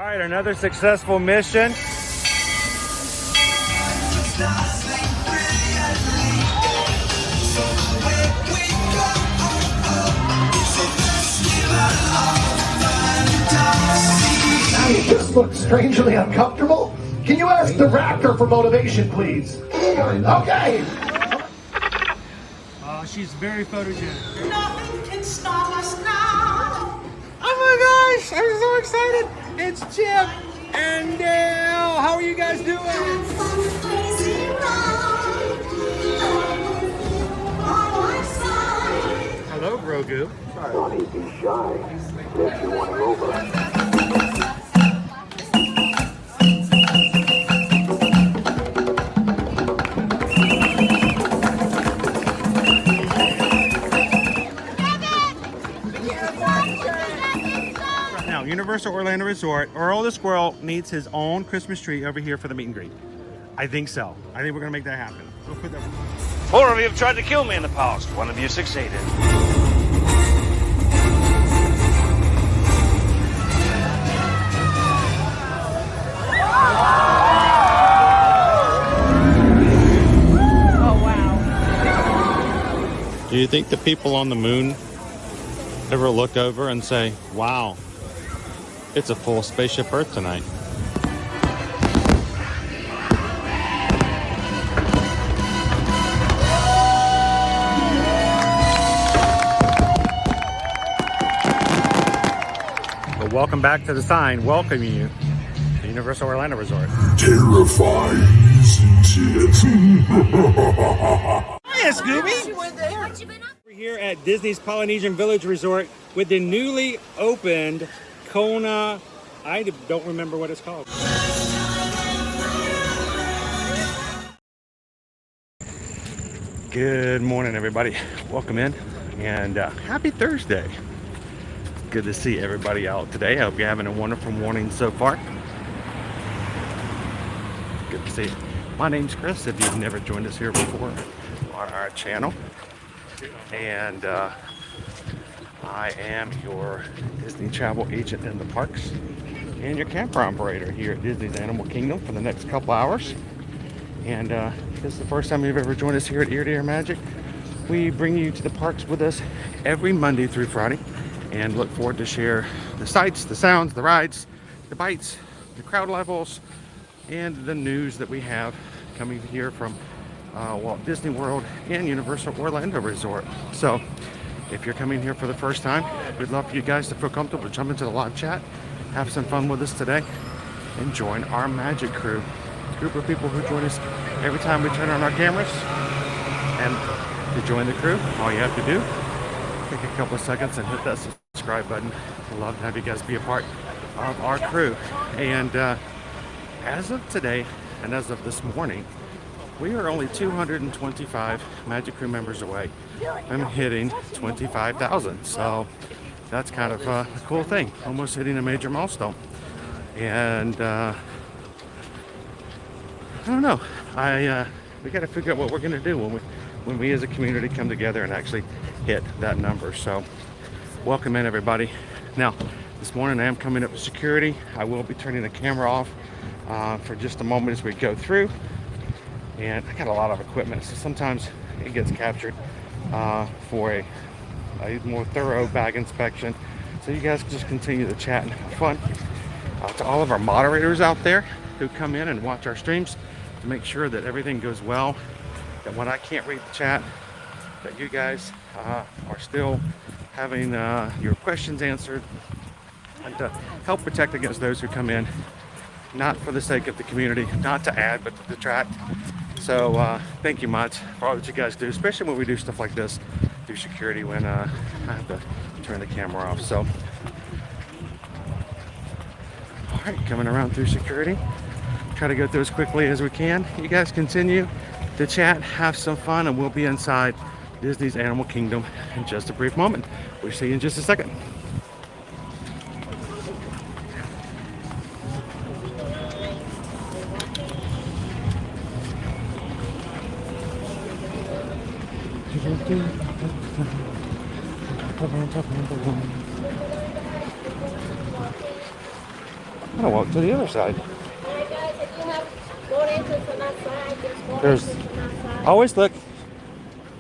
All right, another successful mission. Now you just look strangely uncomfortable. Can you ask the raptor for motivation, please? Okay. She's very photogenic. Nothing can stop us now. Oh my gosh, I'm so excited. It's Chip and Dale. How are you guys doing? Hello, Grogu. Don't be shy. If you want to go over. Universal Orlando Resort, Earl the Squirrel needs his own Christmas tree over here for the meet and greet. I think so. I think we're gonna make that happen. We'll put that. 4 of you have tried to kill me in the past. 1 of you succeeded. Oh, wow. Do you think the people on the moon ever look over and say, wow, it's a full spaceship Earth tonight? But welcome back to the sign welcoming you to Universal Orlando Resort. Terrifying, isn't it? Hiya, Scooby! We're here at Disney's Polynesian Village Resort with the newly opened Kona, I don't remember what it's called. Good morning, everybody. Welcome in, and happy Thursday. Good to see everybody out today. I hope you're having a wonderful morning so far. Good to see you. My name's Chris, if you've never joined us here before on our channel. And I am your Disney travel agent in the parks and your camper operator here at Disney's Animal Kingdom for the next couple hours. And if this is the first time you've ever joined us here at Ear to Ear Magic, we bring you to the parks with us every Monday through Friday and look forward to share the sights, the sounds, the rides, the bites, the crowd levels, and the news that we have coming here from Walt Disney World and Universal Orlando Resort. So if you're coming here for the first time, we'd love for you guys to feel comfortable to jump into the live chat, have some fun with us today, and join our magic crew. A group of people who join us every time we turn on our cameras. And to join the crew, all you have to do, take a couple of seconds and hit that subscribe button. We'd love to have you guys be a part of our crew. And as of today, and as of this morning, we are only 225 Magic Crew members away from hitting 25,000. So that's kind of a cool thing, almost hitting a major milestone. And I don't know, we got to figure out what we're going to do when we as a community come together and actually hit that number. So welcome in, everybody. Now, this morning I am coming up with security. I will be turning the camera off for just a moment as we go through. And I got a lot of equipment, so sometimes it gets captured for a more thorough bag inspection. So you guys just continue to chat and have fun. To all of our moderators out there who come in and watch our streams, to make sure that everything goes well, that when I can't read the chat, that you guys are still having your questions answered, and to help protect against those who come in, not for the sake of the community, not to add, but to detract. So thank you much for all that you guys do, especially when we do stuff like this through security when I have to turn the camera off. So, all right, coming around through security. Try to go through as quickly as we can. You guys continue to chat, have some fun, and we'll be inside Disney's Animal Kingdom in just a brief moment. We'll see you in just a second. gonna walk to the other side. Alright guys, if you have more entrance on that side, there's more There's entrance on that side. always look.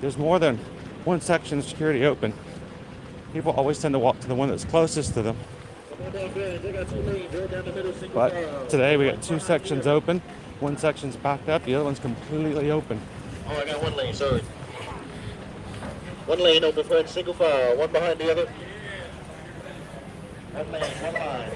There's more than one section of security open. People always tend to walk to the one that's closest to them. But today we got 2 sections open. One section's backed up. The other one's completely open. Oh, I got one lane, sorry. One lane open front, single file, one behind the other. One lane, one line.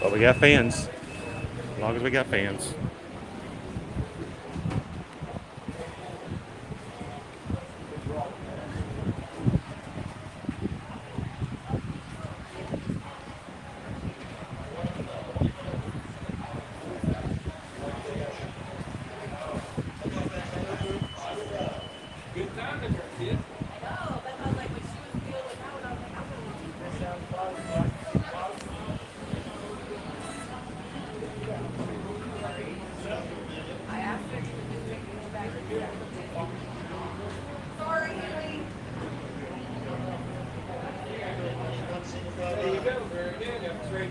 But we got fans. As long as we got fans.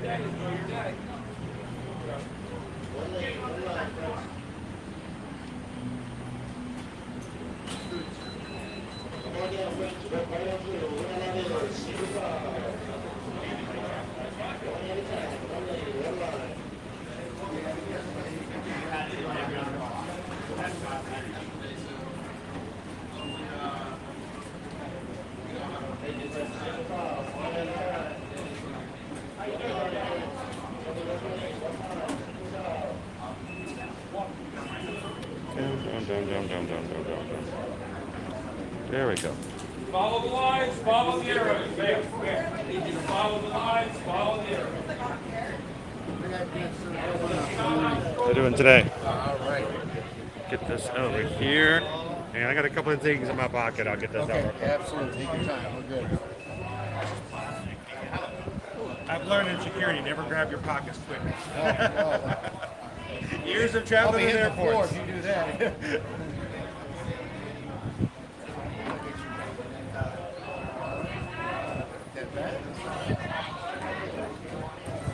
Down. There we go. Follow the lines, follow the arrows. I need you to follow the lines, follow the arrows. What are you doing today? All right. Get this over here. And I got a couple of things in my pocket. I'll get this over. Absolutely, take your time, we're good. I've learned in security, never grab your pockets quick. Years of traveling in airports. If you do that.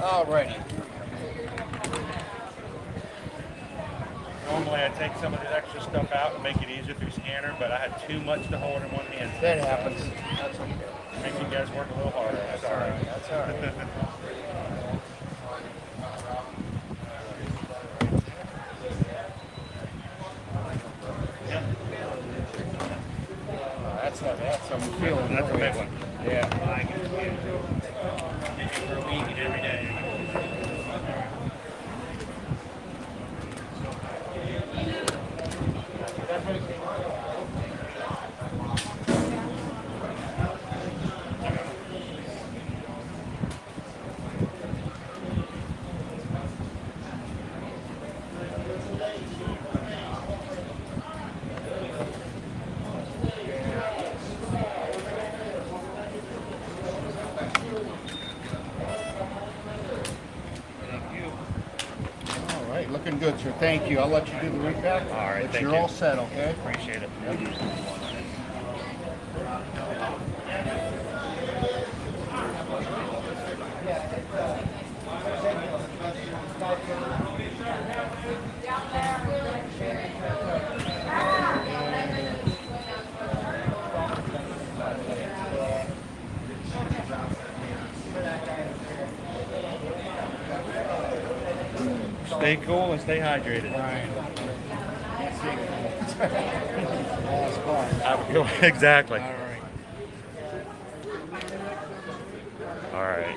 All righty. Normally I take some of the extra stuff out and make it easier through scanner, but I had too much to hold in one hand. That happens. That's okay. Make you guys work a little harder. That's all right. That's all right. That's some feeling. That's a big one. Yeah. I get it for a week and every day. Looking good, sir. Thank you. I'll let you do the repack. All right, but thank you're you. all set, okay? Appreciate it. Stay cool and stay hydrated. Exactly. All right.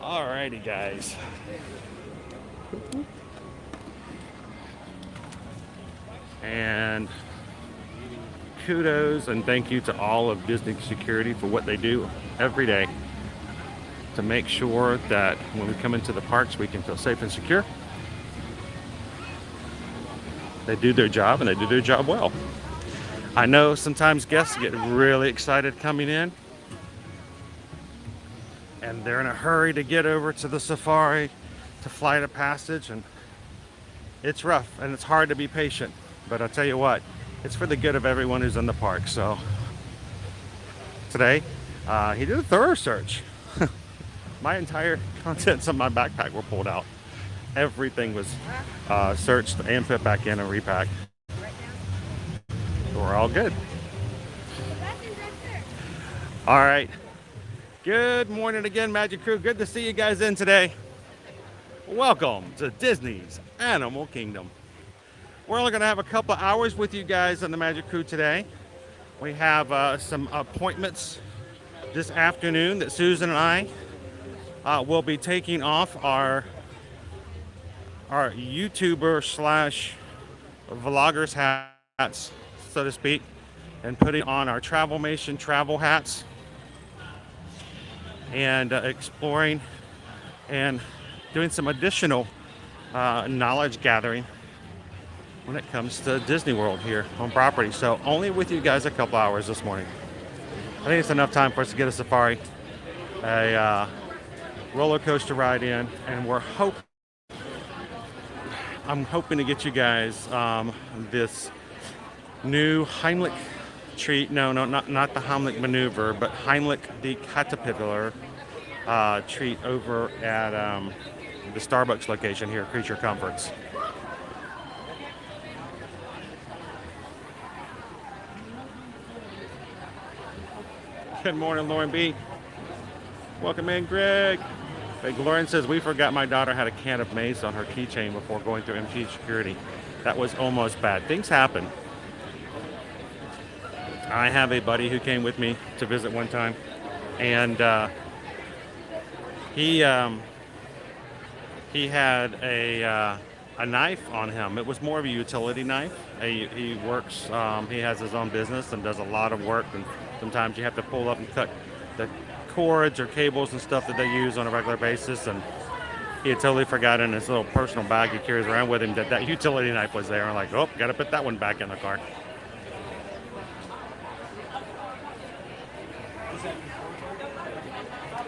All righty, guys. And kudos and thank you to all of Disney Security for what they do every day to make sure that when we come into the parks we can feel safe and secure. They do their job and they do their job well. I know sometimes guests get really excited coming in and they're in a hurry to get over to the safari to Flight of Passage, and it's rough and it's hard to be patient. But I'll tell you what, it's for the good of everyone who's in the park. So today, he did a thorough search. My entire contents of my backpack were pulled out. Everything was searched and put back in and repacked. We're all good. All right. Good morning again, Magic Crew. Good to see you guys in today. Welcome to Disney's Animal Kingdom. We're only going to have a couple hours with you guys on the Magic Crew today. We have some appointments this afternoon that Susan and I will be taking off our YouTuber slash vloggers hats, so to speak, and putting on our Travelmation travel hats and exploring and doing some additional knowledge gathering when it comes to Disney World here on property. So only with you guys a couple hours this morning. I think it's enough time for us to get a safari, a roller coaster ride in, and I'm hoping to get you guys this new Heimlich treat. No, not the Heimlich maneuver, but Heimlich the caterpillar treat over at the Starbucks location here, Creature Comforts. Good morning, Lauren B. Welcome in, Greg. Greg Lauren says, we forgot my daughter had a can of mace on her keychain before going through MT security. That was almost bad. Things happen. I have a buddy who came with me to visit one time, and he had a knife on him. It was more of a utility knife. He works, he has his own business and does a lot of work, and sometimes you have to pull up and cut the cords or cables and stuff that they use on a regular basis, and he had totally forgotten in his little personal bag he carries around with him that utility knife was there. I'm like, oh, gotta put that one back in the car.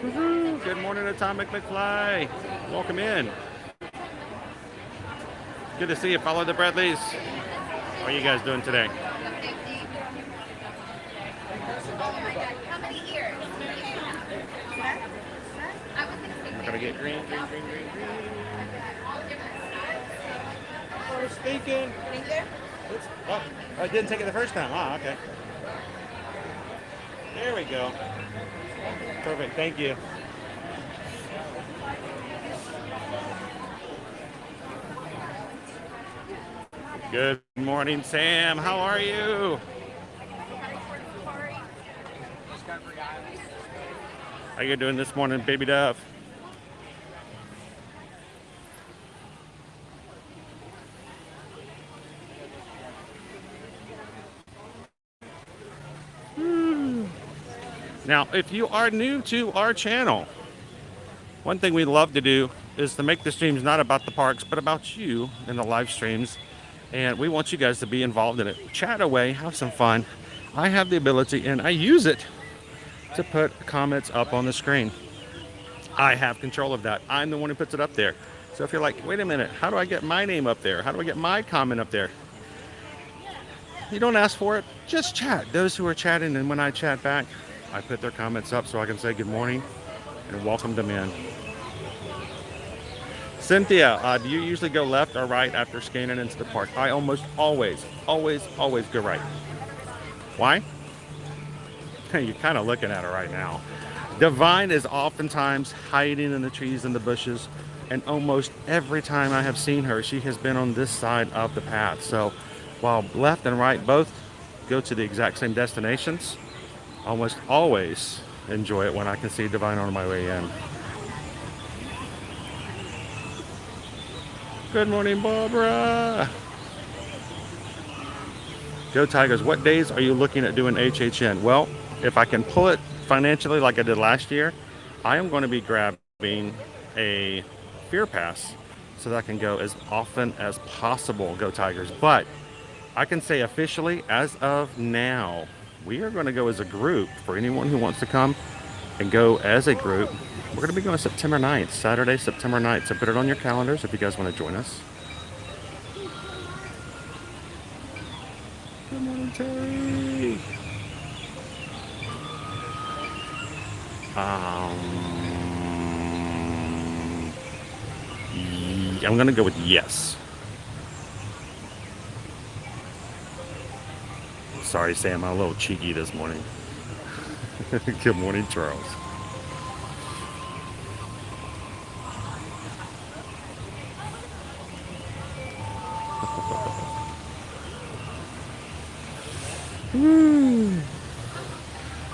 Woo-hoo. Good morning, Atomic McFly. Welcome in. Good to see you. Follow the Bradleys. How are you guys doing today? I'm gonna get green. I was thinking. Oh, I didn't take it the first time. Ah, okay. There we go. Perfect. Thank you. Good morning, Sam. How are you? How you doing this morning, baby dove? Now, if you are new to our channel, one thing we love to do is to make the streams not about the parks, but about you in the live streams. And we want you guys to be involved in it. Chat away, have some fun. I have the ability, and I use it to put comments up on the screen. I have control of that. I'm the one who puts it up there. So if you're like, wait a minute, how do I get my name up there? How do I get my comment up there? You don't ask for it, just chat. Those who are chatting, and when I chat back, I put their comments up so I can say good morning and welcome them in. Cynthia, do you usually go left or right after scanning into the park? I almost always go right. Why? You're kind of looking at her right now. Divine is oftentimes hiding in the trees and the bushes, and almost every time I have seen her, she has been on this side of the path. So while left and right both go to the exact same destinations, almost always enjoy it when I can see Divine on my way in. Good morning, Barbara. Go Tigers. What days are you looking at doing HHN? Well, if I can pull it financially like I did last year, I am going to be grabbing a Fear Pass so that I can go as often as possible. Go Tigers. But I can say officially, as of now, we are going to go as a group. For anyone who wants to come and go as a group, We're going to be going September 9th, Saturday, September 9th. So put it on your calendars if you guys want to join us. Good morning, Terry. I'm going to go with yes. Sorry, Sam, I'm a little cheeky this morning. Good morning, Charles.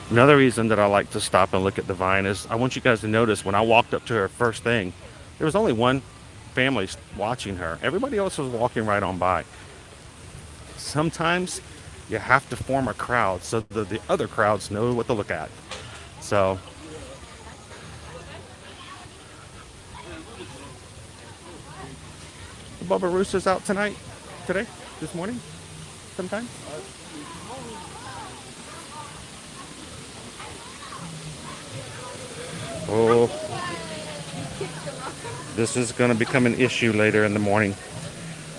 Another reason that I like to stop and look at the vine is I want you guys to notice when I walked up to her first thing, there was only one family watching her. Everybody else was walking right on by. Sometimes you have to form a crowd so that the other crowds know what to look at. So the Bubba Rooster's out today, this morning, sometime. Oh, this is going to become an issue later in the morning.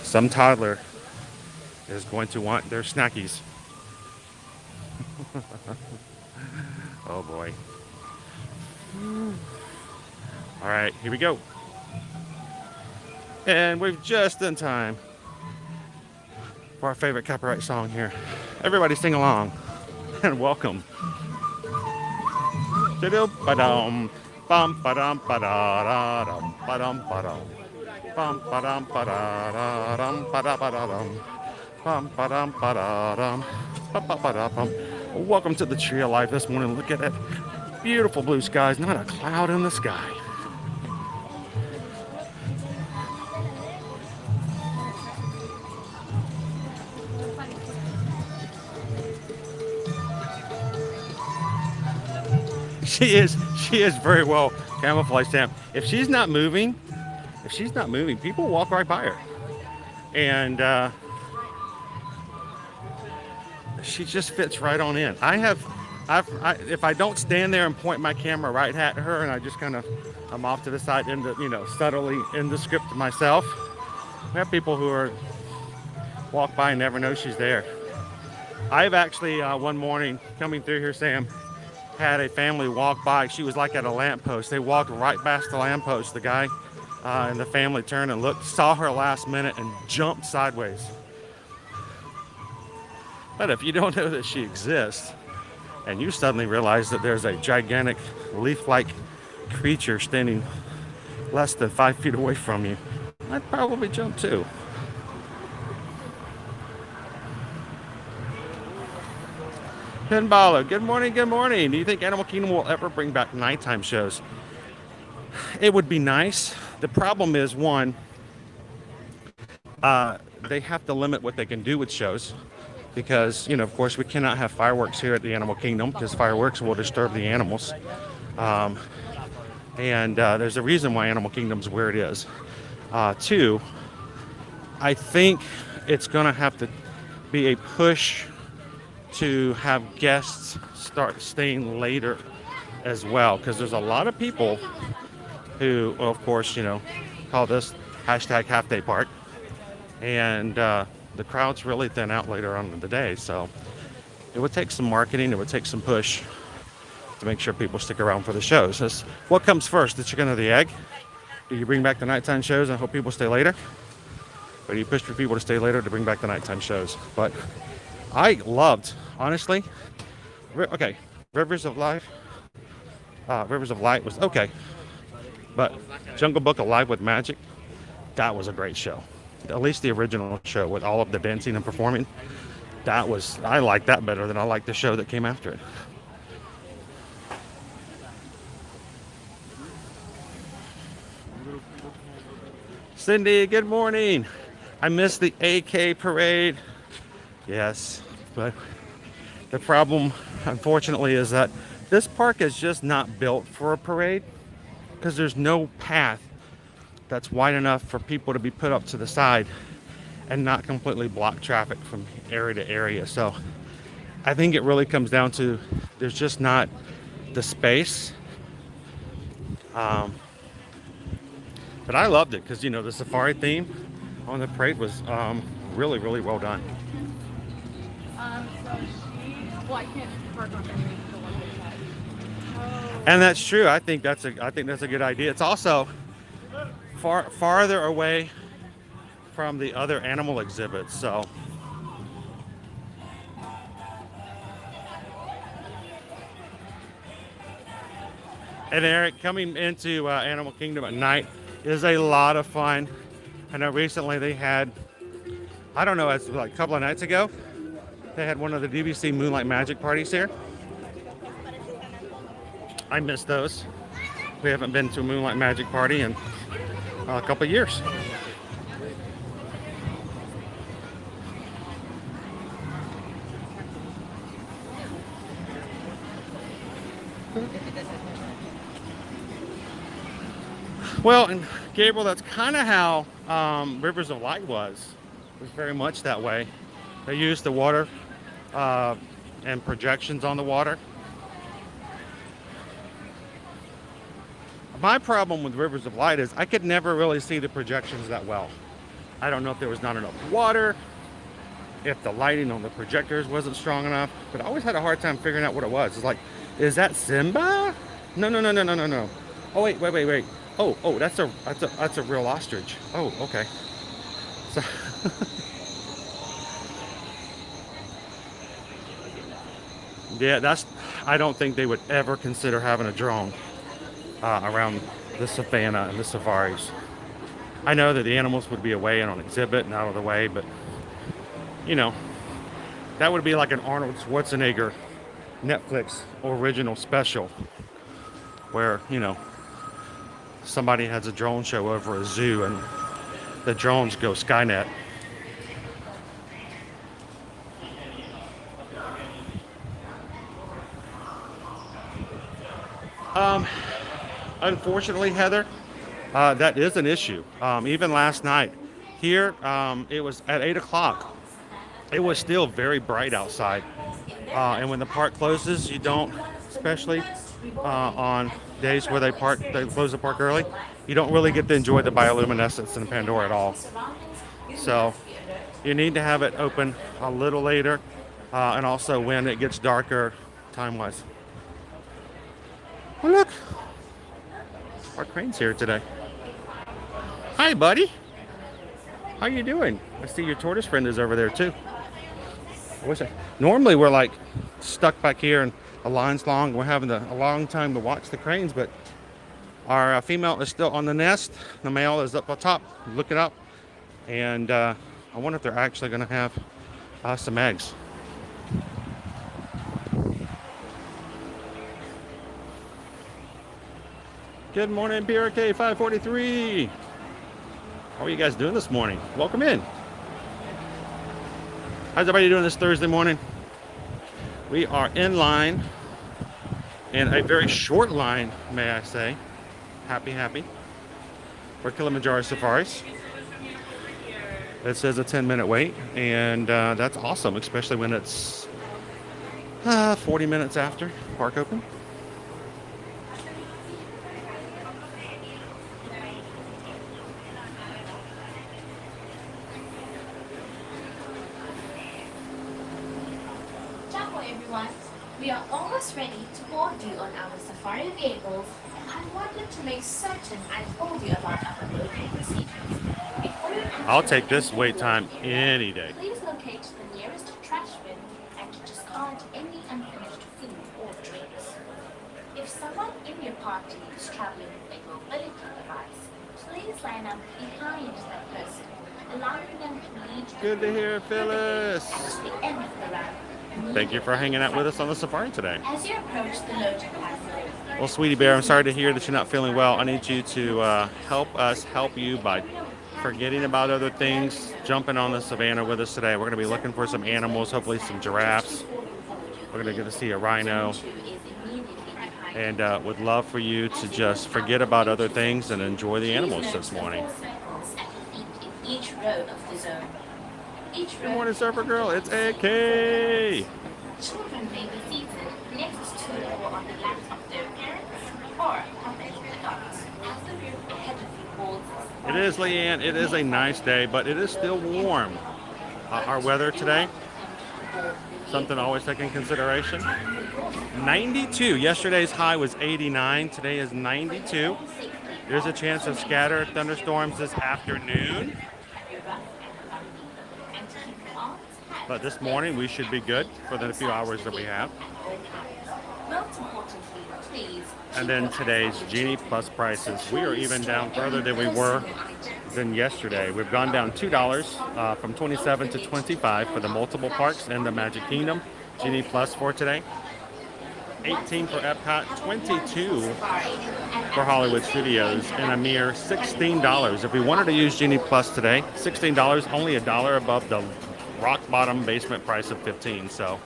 Some toddler is going to want their snackies. Oh boy. All right, here we go. And we've just in time for our favorite copyright song here. Everybody sing along and welcome. Ba-dum, bum, ba-dum, ba-da-da-dum, ba-dum, ba-dum. Bum, ba-dum, ba-da-da-dum, ba-da-ba-da-dum. Bum, ba-dum, ba-da-dum, ba-ba-ba-da-bum. Welcome to the Tree of Life this morning. Look at that beautiful blue skies, not a cloud in the sky. She is very well camouflaged, Sam. If she's not moving, people walk right by her. And she just fits right on in. If I don't stand there and point my camera right at her and I just I'm off to the side subtly in the script myself, we have people who walk by and never know she's there. I've actually one morning coming through here, Sam, had a family walk by. She was like at a lamppost. They walked right past the lamppost. The guy and the family turned and looked, saw her last minute and jumped sideways. But if you don't know that she exists and you suddenly realize that there's a gigantic leaf-like creature standing less than 5 feet away from you, I'd probably jump too. Pinballer, good morning, good morning. Do you think Animal Kingdom will ever bring back nighttime shows? It would be nice. The problem is, one, they have to limit what they can do with shows because, of course, we cannot have fireworks here at the Animal Kingdom because fireworks will disturb the animals. And there's a reason why Animal Kingdom's where it is. Two, I think it's going to have to be a push to have guests start staying later as well, because there's a lot of people who, of course, call this hashtag half day park, and the crowds really thin out later on in the day. So it would take some marketing, it would take some push to make sure people stick around for the shows. What comes first, the chicken or the egg? Do you bring back the nighttime shows and hope people stay later, or do you push for people to stay later to bring back the nighttime shows? But I loved, honestly, okay, Rivers of Light was okay, but Jungle Book Alive with Magic, that was a great show. At least the original show with all of the dancing and performing, I liked that better than I liked the show that came after it. Cindy, good morning. I missed the AK parade. Yes, but the problem, unfortunately, is that this park is just not built for a parade because there's no path that's wide enough for people to be put up to the side and not completely block traffic from area to area. So I think it really comes down to there's just not the space But I loved it because, you know, the safari theme on the parade was really, really well done. Well, I can't park on underneath the one beside. And that's true. I think that's a good idea. It's also farther away from the other animal exhibits. So and Eric, coming into Animal Kingdom at night is a lot of fun. I know recently they had, I don't know, it's like a couple of nights ago, they had one of the DVC Moonlight Magic parties here. I missed those. We haven't been to a Moonlight Magic party in a couple of years. Well, and Gabriel, that's kind of how Rivers of Light was. It was very much that way. They used the water and projections on the water. My problem with Rivers of Light is I could never really see the projections that well. I don't know if there was not enough water, if the lighting on the projectors wasn't strong enough, but I always had a hard time figuring out what it was. It's like, is that Simba? No. Oh, wait. Oh, that's a real ostrich. Oh, okay. So yeah, I don't think they would ever consider having a drone around the savannah and the safaris. I know that the animals would be away and on exhibit and out of the way, but you know, that would be like an Arnold Schwarzenegger Netflix original special where, you know, somebody has a drone show over a zoo and the drones go Skynet. Unfortunately, Heather, that is an issue. Even last night here, it was at 8 o'clock. It was still very bright outside. And when the park closes, you don't, especially on days where they close the park early, you don't really get to enjoy the bioluminescence in Pandora at all. So you need to have it open a little later, and also when it gets darker time-wise. Well, look, our crane's here today. Hi, buddy. How you doing? I see your tortoise friend is over there too. Normally we're like stuck back here and the line's long. We're having a long time to watch the cranes, but our female is still on the nest. The male is up on top, looking up, and I wonder if they're actually going to have some eggs. Good morning, PRK 543. How are you guys doing this morning? Welcome in. How's everybody doing this Thursday morning? We are in line, in a very short line, may I say. Happy. For Kilimanjaro Safaris. It says a 10-minute wait, and that's awesome, especially when it's 40 minutes after park open. We are almost ready to board you on our safari vehicles. I wanted to make certain I told you about our local procedures. I'll take this wait time any day. Please locate the nearest trash bin and discard any unfinished food or drinks. If someone in your party is traveling with a mobility device, please line up behind that person, allowing them to lead you. Good to hear, Phyllis. At the end of the round. Thank you for hanging out with us on the safari today. As you approach the loading platform. Well, Sweetie Bear, I'm sorry to hear that you're not feeling well. I need you to help us help you by forgetting about other things, jumping on the savannah with us today. We're going to be looking for some animals, hopefully some giraffes. We're going to get to see a rhino. And would love for you to just forget about other things and enjoy the animals this morning. Each row of the zone. Good morning, Surfer Girl. It's AK. Children may be seated next to or on the laps of their parents or accompanied adults. It is, Leanne. It is a nice day, but it is still warm. Our weather today, something to always take in consideration. 92. Yesterday's high was 89. Today is 92. There's a chance of scattered thunderstorms this afternoon. But this morning we should be good for the few hours that we have. And then today's Genie Plus prices. We are even down further than we were than yesterday. We've gone down $2 from 27 to 25 for the multiple parks in the Magic Kingdom. Genie Plus for today. 18 for Epcot, 22 for Hollywood Studios, and a mere $16. If we wanted to use Genie Plus today, $16, only $1 above the rock bottom basement price of $15. So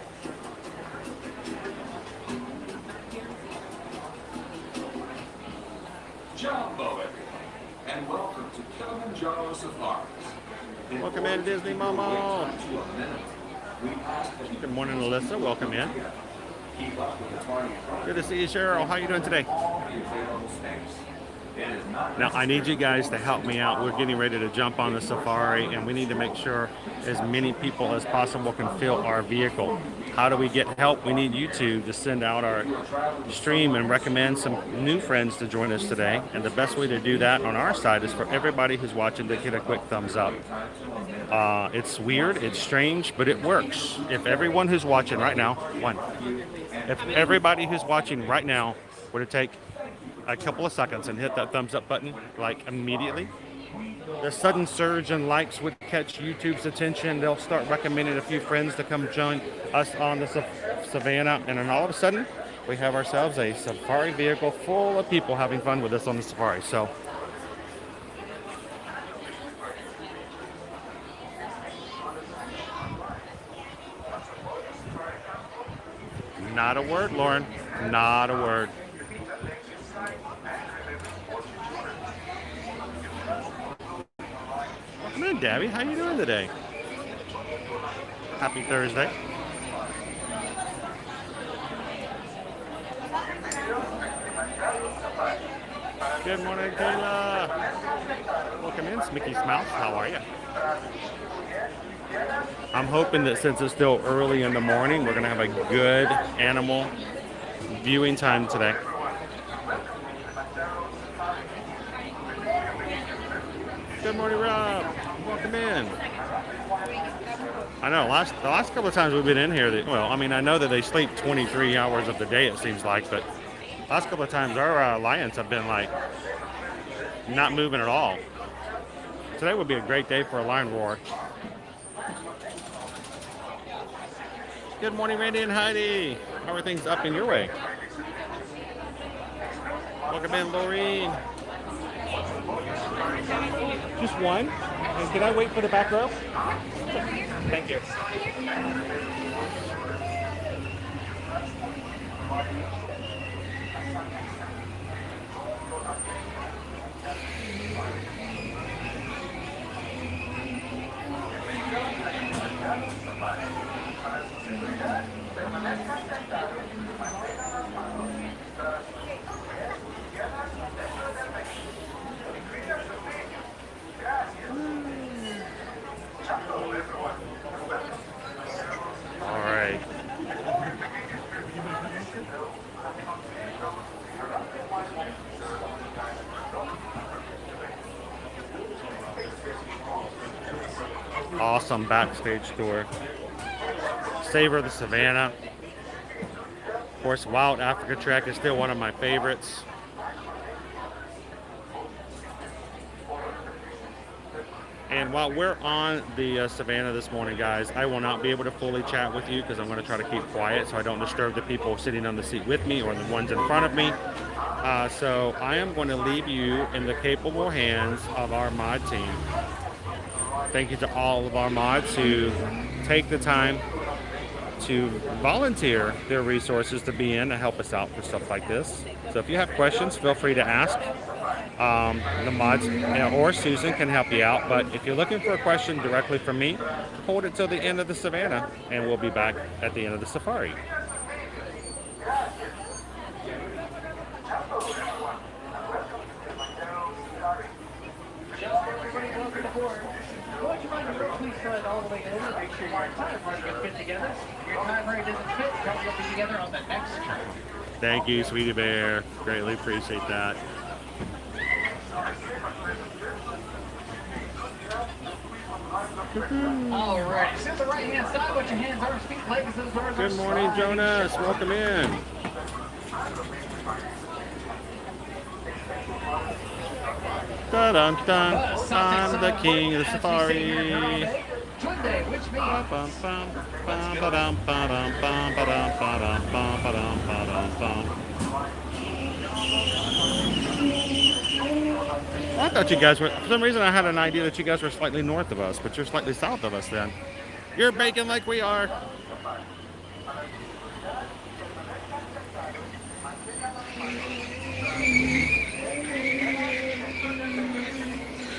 Jumbo, everyone, and welcome to Kilimanjaro Safaris. welcome in, Disney Mama. Good morning, Alyssa. Welcome in. Good to see you, Cheryl. How are you doing today? Now, I need you guys to help me out. We're getting ready to jump on the safari, and we need to make sure as many people as possible can fill our vehicle. How do we get help? We need YouTube to send out our stream and recommend some new friends to join us today. And the best way to do that on our side is for everybody who's watching to get a quick thumbs up. It's weird, it's strange, but it works. If everyone who's watching right now, if everybody who's watching right now were to take a couple of seconds and hit that thumbs up button, like immediately, the sudden surge in likes would catch YouTube's attention. They'll start recommending a few friends to come join us on the Savannah, and then all of a sudden, we have ourselves a safari vehicle full of people having fun with us on the safari. So, not a word, Lauren. Not a word. Welcome in, Dabby. How you doing today? Happy Thursday. Good morning, Kayla. Welcome in, Smicky Smouse. How are you? I'm hoping that since it's still early in the morning, we're going to have a good animal viewing time today. Good morning, Rob. Welcome in. I know, the last couple of times we've been in here, well, I mean, I know that they sleep 23 hours of the day, it seems like, but last couple of times our lions have been, like, not moving at all. Today would be a great day for a lion roar. Good morning, Randy and Heidi. How are things up in your way? Welcome in, Laureen. Just one? And can I wait for the back row? Thank you. All right. Awesome backstage tour. Savor the Savannah. Of course, Wild Africa Trek is still one of my favorites. And while we're on the Savannah this morning, guys, I will not be able to fully chat with you because I'm going to try to keep quiet so I don't disturb the people sitting on the seat with me or the ones in front of me. So I am going to leave you in the capable hands of our mod team. Thank you to all of our mods who take the time to volunteer their resources to be in to help us out for stuff like this. So if you have questions, feel free to ask. The mods or Susan can help you out, but if you're looking for a question directly from me, hold it till the end of the Savannah and we'll be back at the end of the safari. board. Would you mind please slide all the way over? Make sure your time rate can fit together. If your time rate doesn't fit, probably will be together on the next turn. Thank you, Sweetie Bear. Greatly appreciate that. Alright, sit the right hand side, put your hands, arms, feet, legs, those arms. Good morning, Jonas. Welcome in. Dun dun dun. I'm the king of the safari. Twin day, which means I thought you guys were, for some reason I had an idea that you guys were slightly north of us, but you're slightly south of us then. You're baking like we are.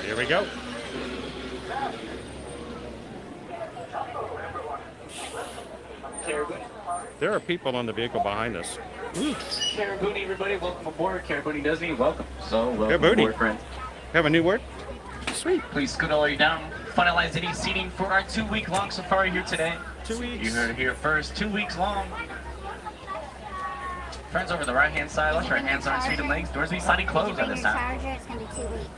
Here we go. There are people on the vehicle behind us. Caraboonie, everybody, welcome aboard. Caraboonie does mean welcome. So, welcome Caraboonie. aboard, friends. Have a new word? Sweet. Please scoot all the way down. Finalize any seating for our 2-week-long safari here today. 2 weeks. You heard it here first. 2 weeks long. Friends over the right-hand side, let your hands on feet and legs. Doors be sliding closed at this time. It's going to be 2 weeks.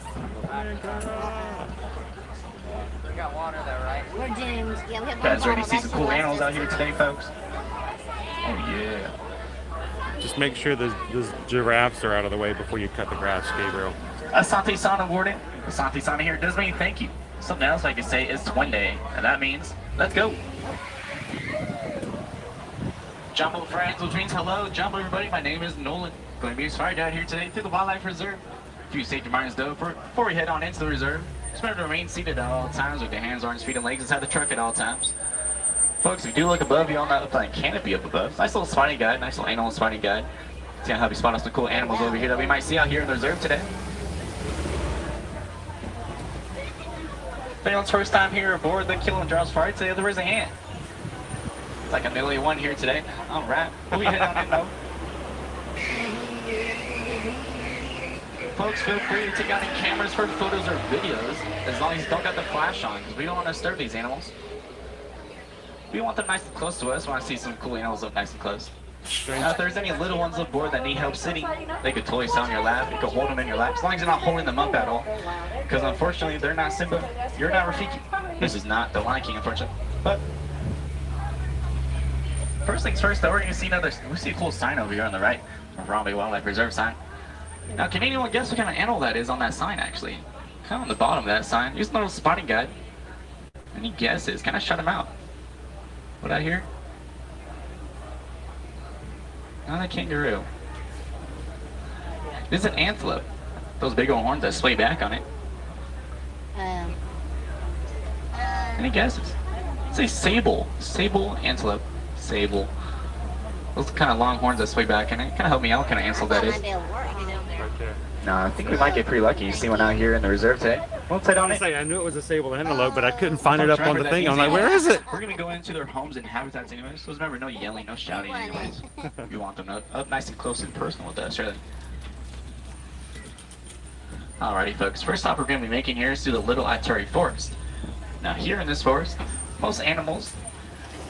We got water there, right? We're doomed. Yeah, we have one Guys, ready bottle. to see some cool animals out here today, folks? Oh, yeah. Just make sure those giraffes are out of the way before you cut the grass, Gabriel. Asante Sana warden. Asante Sana here does mean thank you. Something else I could say is Twin Day, and that means let's go. Jumbo friends, which means hello. Jumbo everybody, my name is Nolan. Going to be a safari guide here today through the Wildlife Reserve. A few safety minds though, before we head on into the reserve, just remember to remain seated at all times with your hands, arms, feet, and legs inside the truck at all times. Folks, if you do look above you on that canopy up above, nice little spotting guide, nice little animal spotting guide. It's gonna help you spot out some cool animals over here that we might see out here in the reserve today. If anyone's first time here aboard the Kilimanjaro Safaris today, there is a hand. It's like a million one here today. All right, we'll be heading on in though. Folks, feel free to take out any cameras for photos or videos, as long as you don't got the flash on, because we don't want to disturb these animals. We want them nice and close to us. We want to see some cool animals up nice and close. Now, if there's any little ones aboard that need help sitting, they could totally sit on your lap. You could hold them in your lap, as long as you're not holding them up at all. Because unfortunately, they're not Simba. You're not Rafiki. This is not the Lion King, unfortunately. But first things first, though, we're going to see we see a cool sign over here on the right, a Harambe Wildlife Reserve sign. Now, can anyone guess what kind of animal that is on that sign, actually? Kind of on the bottom of that sign. Use a little spotting guide. Any guesses? Kind of shut them out. What I hear? Not a kangaroo. This is an antelope. Those big old horns that sway back on it. Any guesses? It's a sable. Sable antelope. Sable. Those kind of long horns that sway back in it. Kind of help me out. What kind of antelope that is? No, I think we might get pretty lucky. You see one out here in the reserve today. Won't sit on it. I knew it was a sable antelope, but I couldn't find it up on the thing. I'm like, where is it? We're going to go into their homes and habitats anyways. So remember, no yelling, no shouting anyways. We want them up nice and close and personal with us, really. Alrighty, folks. First stop we're going to be making here is through the Little Atari Forest. Now, here in this forest, most animals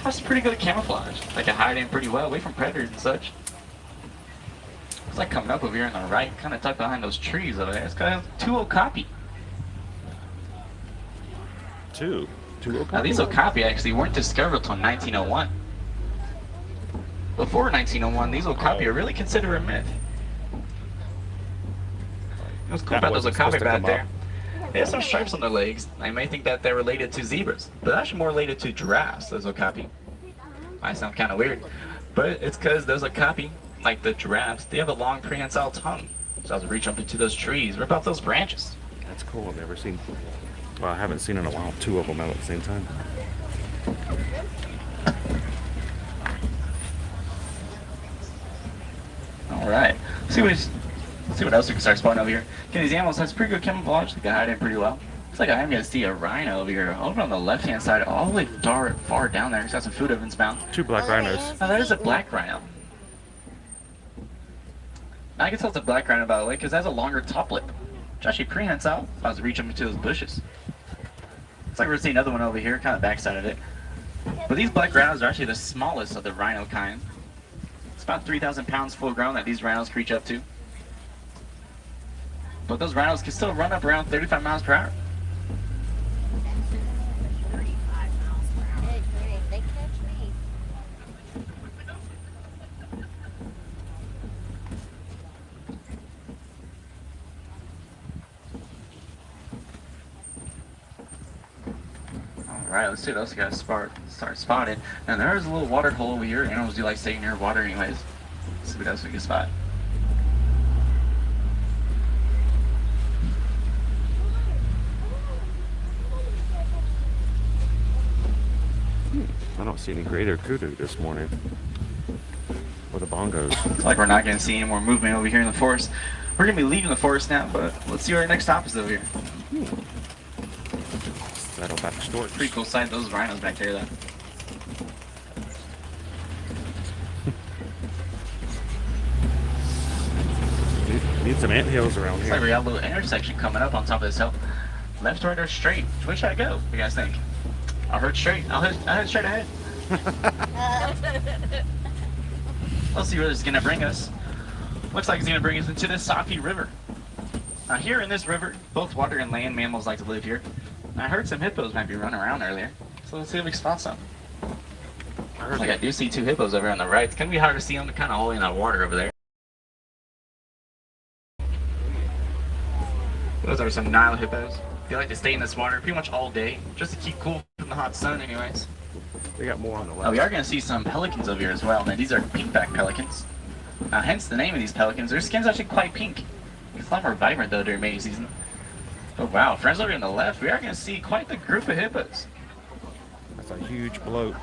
have some pretty good camouflage. They can hide in pretty well away from predators and such. It's like coming up over here on the right, kind of tucked behind those trees over there. It's got a 2 okapi. Two okapi? Now, these okapi actually weren't discovered until 1901. Before 1901, these okapi are really considered a myth. What's cool about those okapi back there? They have some stripes on their legs. I may think that they're related to zebras, but actually more related to giraffes, those okapi. Might sound kind of weird, but it's because those okapi, like the giraffes, they have a long prehensile tongue. So I was reach up into those trees, rip out those branches. That's cool. I've never seen. Well, I haven't seen in a while 2 of them out at the same time. All right. Let's see what else we can start spotting over here. Okay, these animals have pretty good camouflage. They can hide in pretty well. Looks like I'm gonna see a rhino over here, over on the left-hand side, all the way far down there. It's got some food of its mouth. 2 black rhinos. Now that is a black rhino. I can tell it's a black rhino by the way, because it has a longer top lip. It's actually prehensile. If I was to reach up into those bushes. Looks like we're seeing another one over here, kind of backside of it. But these black rhinos are actually the smallest of the rhino kind. It's about 3,000 pounds full grown that these rhinos can reach up to. But those rhinos can still run up around 35 miles per hour. Alright, let's see what else we got to start spotting. And there's a little water hole over here. Animals do like staying near water anyways. Let's see what else we can spot. I don't see any greater kudu this morning. Or the bongos. It's like we're not going to see any more movement over here in the forest. We're going to be leaving the forest now, but let's see where our next stop is over here. Saddleback storage. Pretty cool sight, those rhinos back there though. Need some anthills around Looks here. like we got a little intersection coming up on top of this hill. Left, right, or straight? Which should I go? What do you guys think? I'll head straight. I'll head straight ahead. Let's see where this is going to bring us. Looks like it's going to bring us into the Safi River. Now here in this river, both water and land mammals like to live here. I heard some hippos might be running around earlier, so let's see if we can spot some. Like I do see 2 hippos over on the right. It's going to be hard to see them, kind of holding that water over there. Those are some Nile hippos. They like to stay in this water pretty much all day, just to keep cool from the hot sun anyways. We got more on the left. Oh, we are going to see some pelicans over here as well. Now these are pink-backed pelicans. Hence the name of these pelicans. Their skin's actually quite pink. It's a lot more vibrant though during mating season. Oh wow, friends over on the left, we are going to see quite the group of hippos. That's a huge bloat.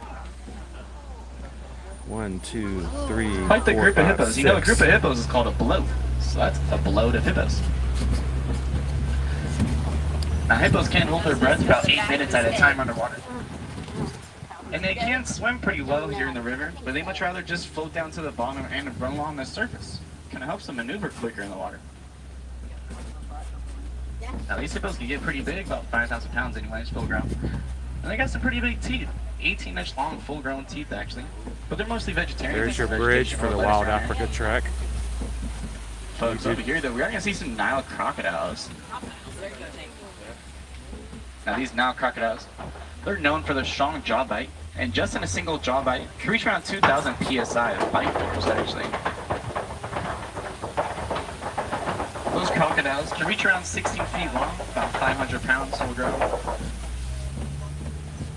1, 2, 3, Quite the 4, group 5, of hippos. 6. You know, a group of hippos is called a bloat. So that's a bloat of hippos. Now hippos can hold their breath about 8 minutes at a time underwater. And they can swim pretty well here in the river, but they much rather just float down to the bottom and run along the surface. Kind of helps them maneuver quicker in the water. Now these hippos can get pretty big, about 5,000 pounds anyways, full grown. And they got some pretty big teeth, 18-inch long, full-grown teeth actually. But they're mostly vegetarian. There's your bridge for the Wild Africa trek. Folks, over here though, we are going to see some Nile crocodiles. Now these Nile crocodiles, they're known for their strong jaw bite, and just in a single jaw bite, can reach around 2,000 psi of bite force actually. Those crocodiles can reach around 16 feet long, about 500 pounds full grown.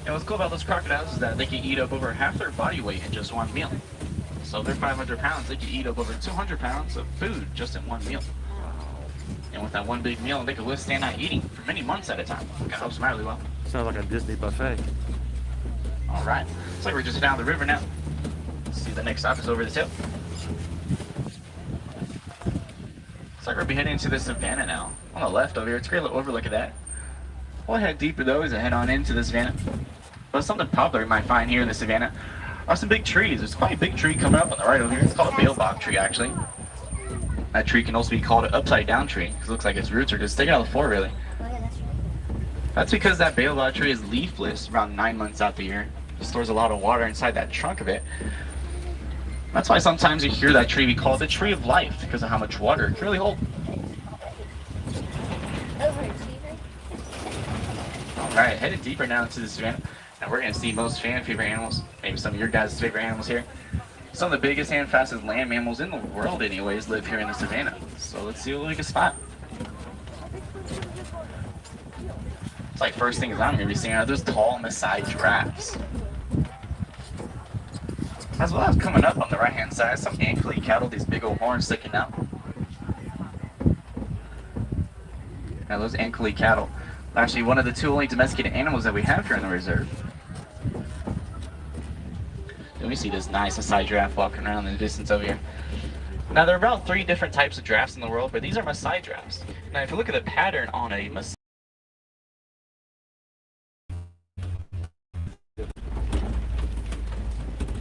And what's cool about those crocodiles is that they can eat up over half their body weight in just one meal. So if they're 500 pounds, they can eat up over 200 pounds of food just in one meal. And with that one big meal, they can withstand that eating for many months at a time. Kind of helps them out really well. Sounds like a Disney buffet. All right, looks like we're just down the river now. Let's see, the next stop is over this hill. Looks like we'll be heading into the savannah now. On the left over here, it's a great little overlook of that. We'll head deeper though as I head on into the savannah. But something popular you might find here in the savannah are some big trees. There's quite a big tree coming up on the right over here. It's called a baobab tree actually. That tree can also be called an upside down tree because it looks like its roots are just sticking out of the floor really. That's because that baobab tree is leafless around 9 months out the year. It stores a lot of water inside that trunk of it. That's why sometimes you hear that tree be called the tree of life because of how much water it can really hold. Alright, headed deeper now into the savannah. Now we're going to see most fan favorite animals, maybe some of your guys' favorite animals here. Some of the biggest and fastest land mammals in the world anyways live here in the savannah. So let's see what we can spot. It's like first things I'm going to be seeing are those tall Maasai giraffes. As well as coming up on the right hand side, some ankly cattle, these big old horns sticking out. Now those ankly cattle are actually one of the 2 only domesticated animals that we have here in the reserve. Then we see this nice Maasai giraffe walking around in the distance over here. Now there are about 3 different types of giraffes in the world, but these are Maasai giraffes. Now if you look at the pattern on a Maasai,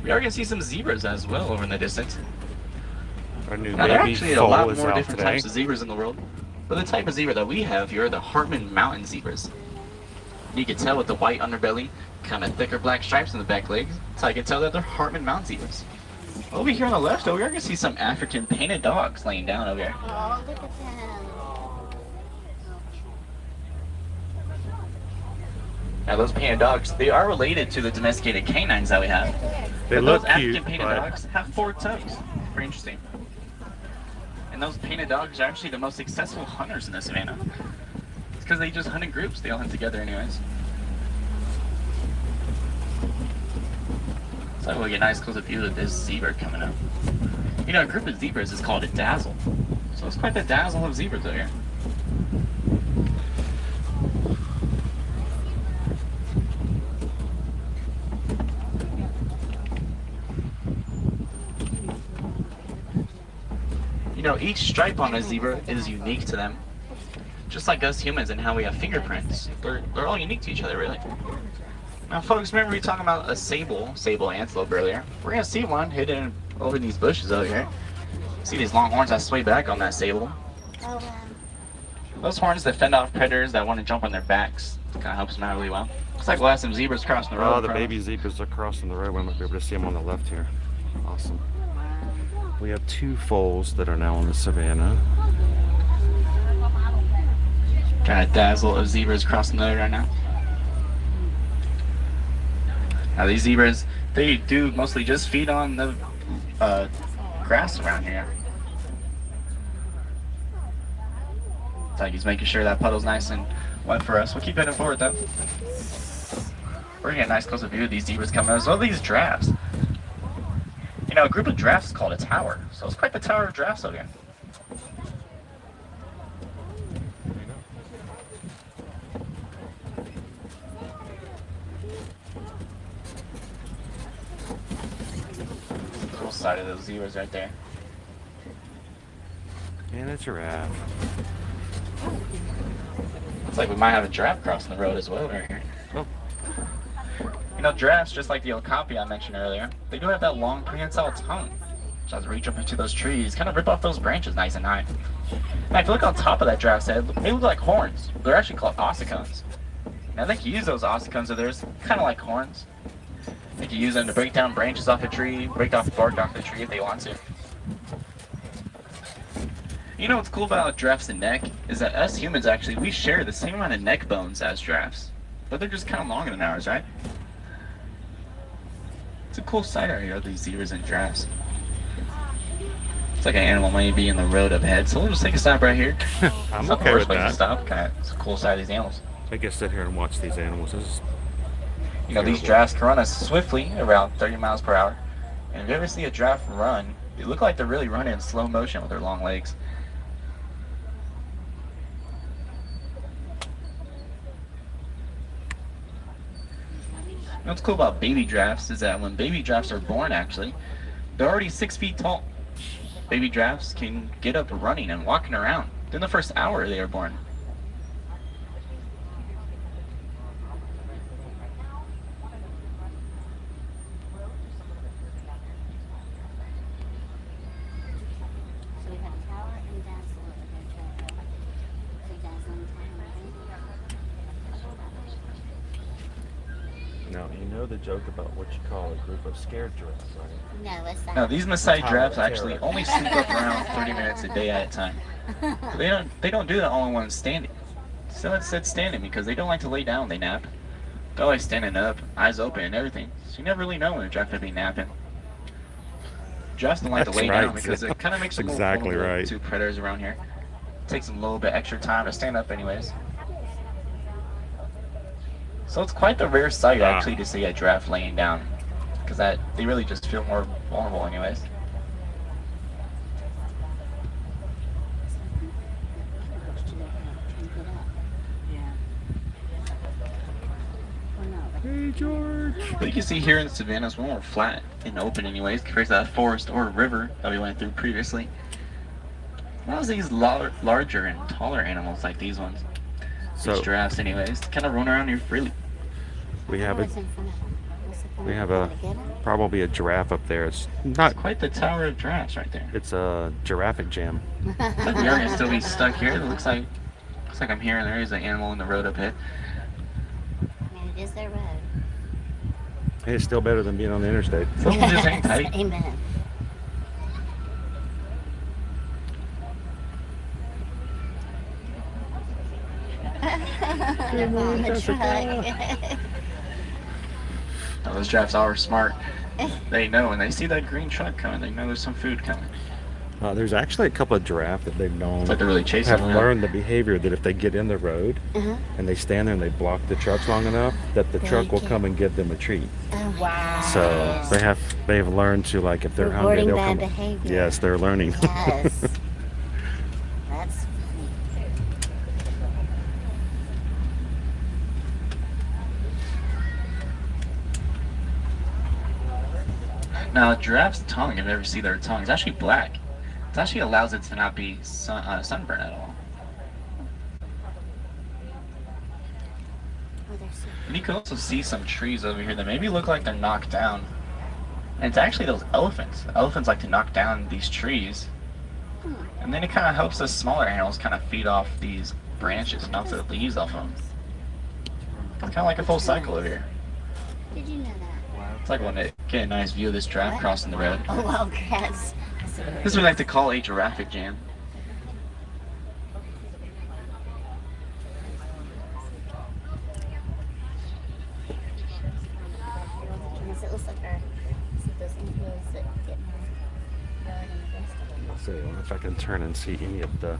we are going to see some zebras as well over in the distance. Our new Now there are baby actually a foal lot is more out different today. types of zebras in the world. But the type of zebra that we have here are the Hartman Mountain zebras. You can tell with the white underbelly, kind of thicker black stripes in the back legs. So I can tell that they're Hartman Mountain zebras. Over here on the left, over here, I can see some African painted dogs laying down over here. Oh, look at them. Now those painted dogs, they are related to the domesticated canines that we have. They But look those cute, African painted but dogs have 4 toes. Very interesting. And those painted dogs are actually the most successful hunters in the savannah. It's because they just hunt in groups. They all hunt together anyways. So we'll get a nice close-up view of this zebra coming up. You know, a group of zebras is called a dazzle. So it's quite the dazzle of zebras over here. You know, each stripe on a zebra is unique to them. Just like us humans and how we have fingerprints. They're all unique to each other, really. Now, folks, remember we were talking about a sable antelope earlier? We're going to see one hidden over these bushes over here. See these long horns that sway back on that sable? Oh, wow. Those horns that fend off predators that want to jump on their backs. Kind of helps them out really well. Looks like we'll have some zebras crossing the road. oh, the baby zebras are crossing the road. We might be able to see them on the left here. Awesome. We have 2 foals that are now in the savannah. Kind of dazzle of zebras crossing the road right now. Now these zebras, they do mostly just feed on the grass around here. So he's making sure that puddle's nice and wet for us. We'll keep heading forward though. We're gonna get a nice close view of these zebras coming out, as well as these giraffes. You know, a group of giraffes is called a tower, so it's quite the tower of giraffes over here. Cool side of those zebras right there. And a giraffe. Looks like we might have a giraffe crossing the road as well right here. Oh. You know, giraffes, just like the okapi I mentioned earlier, they do have that long prehensile tongue, which has to reach up into those trees, kind of rip off those branches nice and high. Now, if you look on top of that giraffe's head, they look like horns. They're actually called ossicones. Now, they can use those ossicones of theirs, kind of like horns. They can use them to break down branches off a tree, break off bark off the tree if they want to. You know what's cool about giraffes' neck is that us humans actually, we share the same amount of neck bones as giraffes, but they're just kind of longer than ours, right? It's a cool sight out here of these zebras and giraffes. It's like an animal may be in the road up ahead, so we'll just take a stop right here. I'm It's not the okay worst with place that. to stop. It's a cool sight of these animals. I guess sit here and watch these animals. This is You know, these giraffes can run us swiftly, around 30 miles per hour. And if you ever see a giraffe run, they look like they're really running in slow motion with their long legs. You know what's cool about baby giraffes is that when baby giraffes are born, actually, they're already 6 feet tall. Baby giraffes can get up running and walking around within the first hour they are born. So we have tower and dazzle over there, too. So dazzling now you know the joke about what you call a group of scared giraffes, right? No, what's that? Now these Maasai Tower giraffes of actually terror. only sleep up around 30 minutes a day at a time. They don't do that all in one standing. So it said standing because they don't like to lay down, they nap. They're always standing up, eyes open and everything. So you never really know when a giraffe could be napping. Giraffes don't like to That's lay right, down because it kind of makes them more exactly vulnerable right. to predators around here. It takes them a little bit extra time to stand up anyways. So it's quite the rare sight actually to see a giraffe laying down, because they really just feel more vulnerable anyways. Hey, George. But you can see here in the savannah it's more flat and open anyways compared to that forest or river that we went through previously. How's these larger and taller animals like these ones? So These giraffes anyways, kind of run around here freely. we have a probably a giraffe up there. It's not Quite the tower of giraffes right there. It's a giraffic jam. Looks like we are gonna still be stuck here. It looks like I'm hearing there is an animal in the road up ahead. is their road. It's still better than being on the interstate. Amen. On the truck. Oh, those giraffes are smart. They know when they see that green truck coming, they know there's some food coming. There's actually a couple of giraffe that they've known It's like they're really chasing have them. learned the behavior that if they get in the road and they stand there and they block the trucks long enough, that the truck will come and give them a treat. Oh, wow. So they've learned to, like, if they're hungry, they'll come. Behavior. Yes, they're learning. Yes. That's funny. Now, a giraffe's tongue, if you ever see their tongue, is actually black. It actually allows it to not be sunburned at all. And you can also see some trees over here that maybe look like they're knocked down. And it's actually those elephants. Elephants like to knock down these trees. And then it kind of helps the smaller animals kind of feed off these branches and off the leaves off them. It's kind of like a full cycle over here. Did you know that? It's like when they get a nice view of this giraffe crossing the road. Oh, well, grass. This is what we like to call a giraffic jam. It looks like those Indians that get Let's see, I wonder if I can turn and see any of the...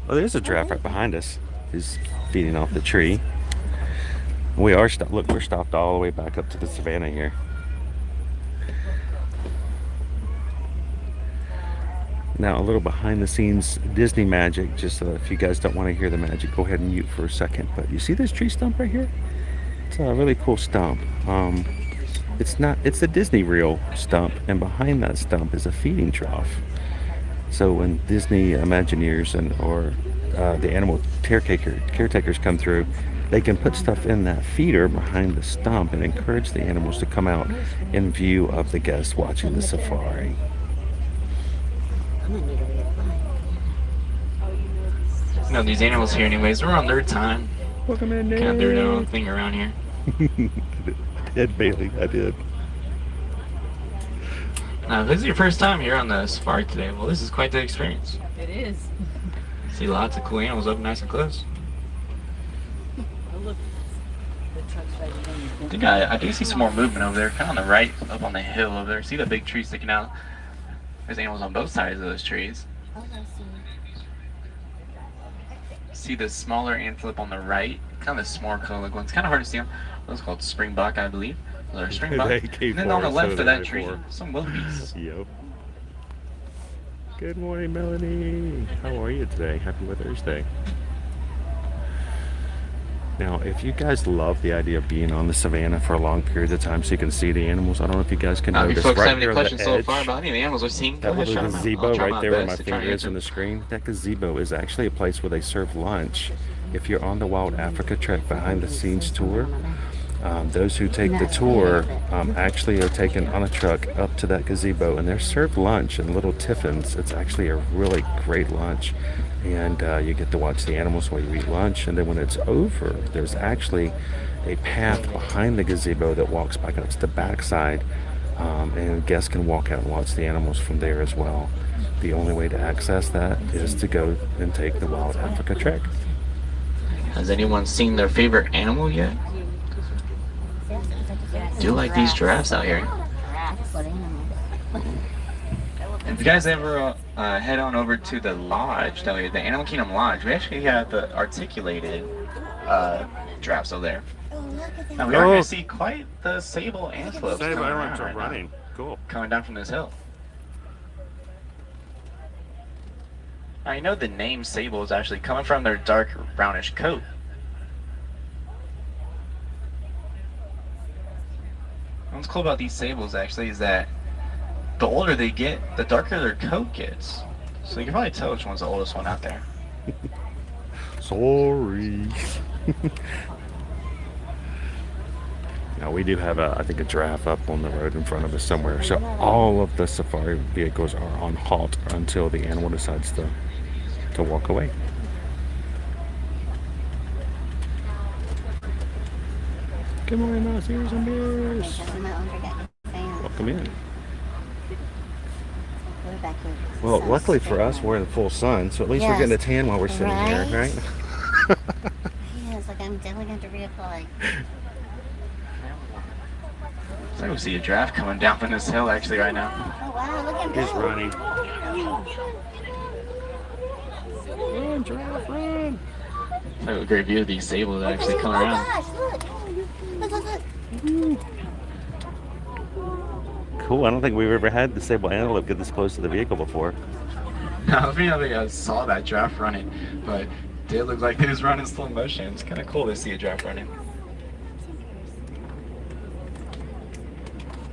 Oh, there's a giraffe right behind us. He's feeding off the tree. We are stopped. Look, we're stopped all the way back up to the savannah here. Now, a little behind the scenes Disney magic, just so that if you guys don't want to hear the magic, go ahead and mute for a second. But you see this tree stump right here? It's a really cool stump. It's a Disney reel stump, and behind that stump is a feeding trough. So when Disney Imagineers or the animal caretakers come through, they can put stuff in that feeder behind the stump and encourage the animals to come out in view of the guests watching the safari. No, these animals here anyways, they're on their time. Welcome in, Kind of do their own thing around here. I did, Bailey, I did. Now, if this is your first time here on the safari today, well, this is quite the experience. It is. See lots of cool animals up nice and close. I think I do see some more movement over there, kind of on the right, up on the hill over there. See the big tree sticking out? There's animals on both sides of those trees. See the smaller antelope on the right, kind of the small colored ones. Kind of hard to see them. Those are called springbuck, I believe. Those are springbuck. And then on the left of that tree, some wildebeest. Yep. Good morning, Melanie. How are you today? Happy Thursday. Now, if you guys love the idea of being on the savannah for a long period of time so you can see the animals, I don't know if you guys can notice If you folks right have any here on the questions so edge, far about any of the animals we've seen, go that ahead, little shout them out. gazebo I'll try right there where my best to try finger and is answer on the screen, that gazebo is actually a place where they serve lunch. If you're on the Wild Africa Trek behind the scenes tour, those who take the tour actually are taken on a truck up to that gazebo, and they're served lunch in little tiffins. It's actually a really great lunch, and you get to watch the animals while you eat lunch. And then when it's over, there's actually a path behind the gazebo that walks back up to the backside, and guests can walk out and watch the animals from there as well. The only way to access that is to go and take the Wild Africa Trek. Has anyone seen their favorite animal yet? Do you like these giraffes out here? If you guys ever head on over to the lodge, the Animal Kingdom Lodge, we actually have the articulated giraffes over there. Now we are going to see quite the sable antelopes coming around right now, Cool. coming down from this hill. Now you know the name sable is actually coming from their dark brownish coat. What's cool about these sables actually is that the older they get, the darker their coat gets. So you can probably tell which one's the oldest one out there. Sorry. Now we do have I think a giraffe up on the road in front of us somewhere. So all of the safari vehicles are on halt until the animal decides to walk away. Good morning, Mouse. Here's some beers. Welcome in. Well, luckily for us, we're in the full sun, so at least we're getting a tan while we're sitting here, right? Yeah, it's like I'm definitely going to reapply. I don't see a giraffe coming down from this hill actually right now. Oh wow, look at him He's go. running. Run, giraffe, run! I have a great view of these sables that actually come Oh around. gosh, look. Cool. I don't think we've ever had the sable antelope get this close to the vehicle before. I don't think I saw that giraffe running, but it did look like it was running slow motion. It's kind of cool to see a giraffe running.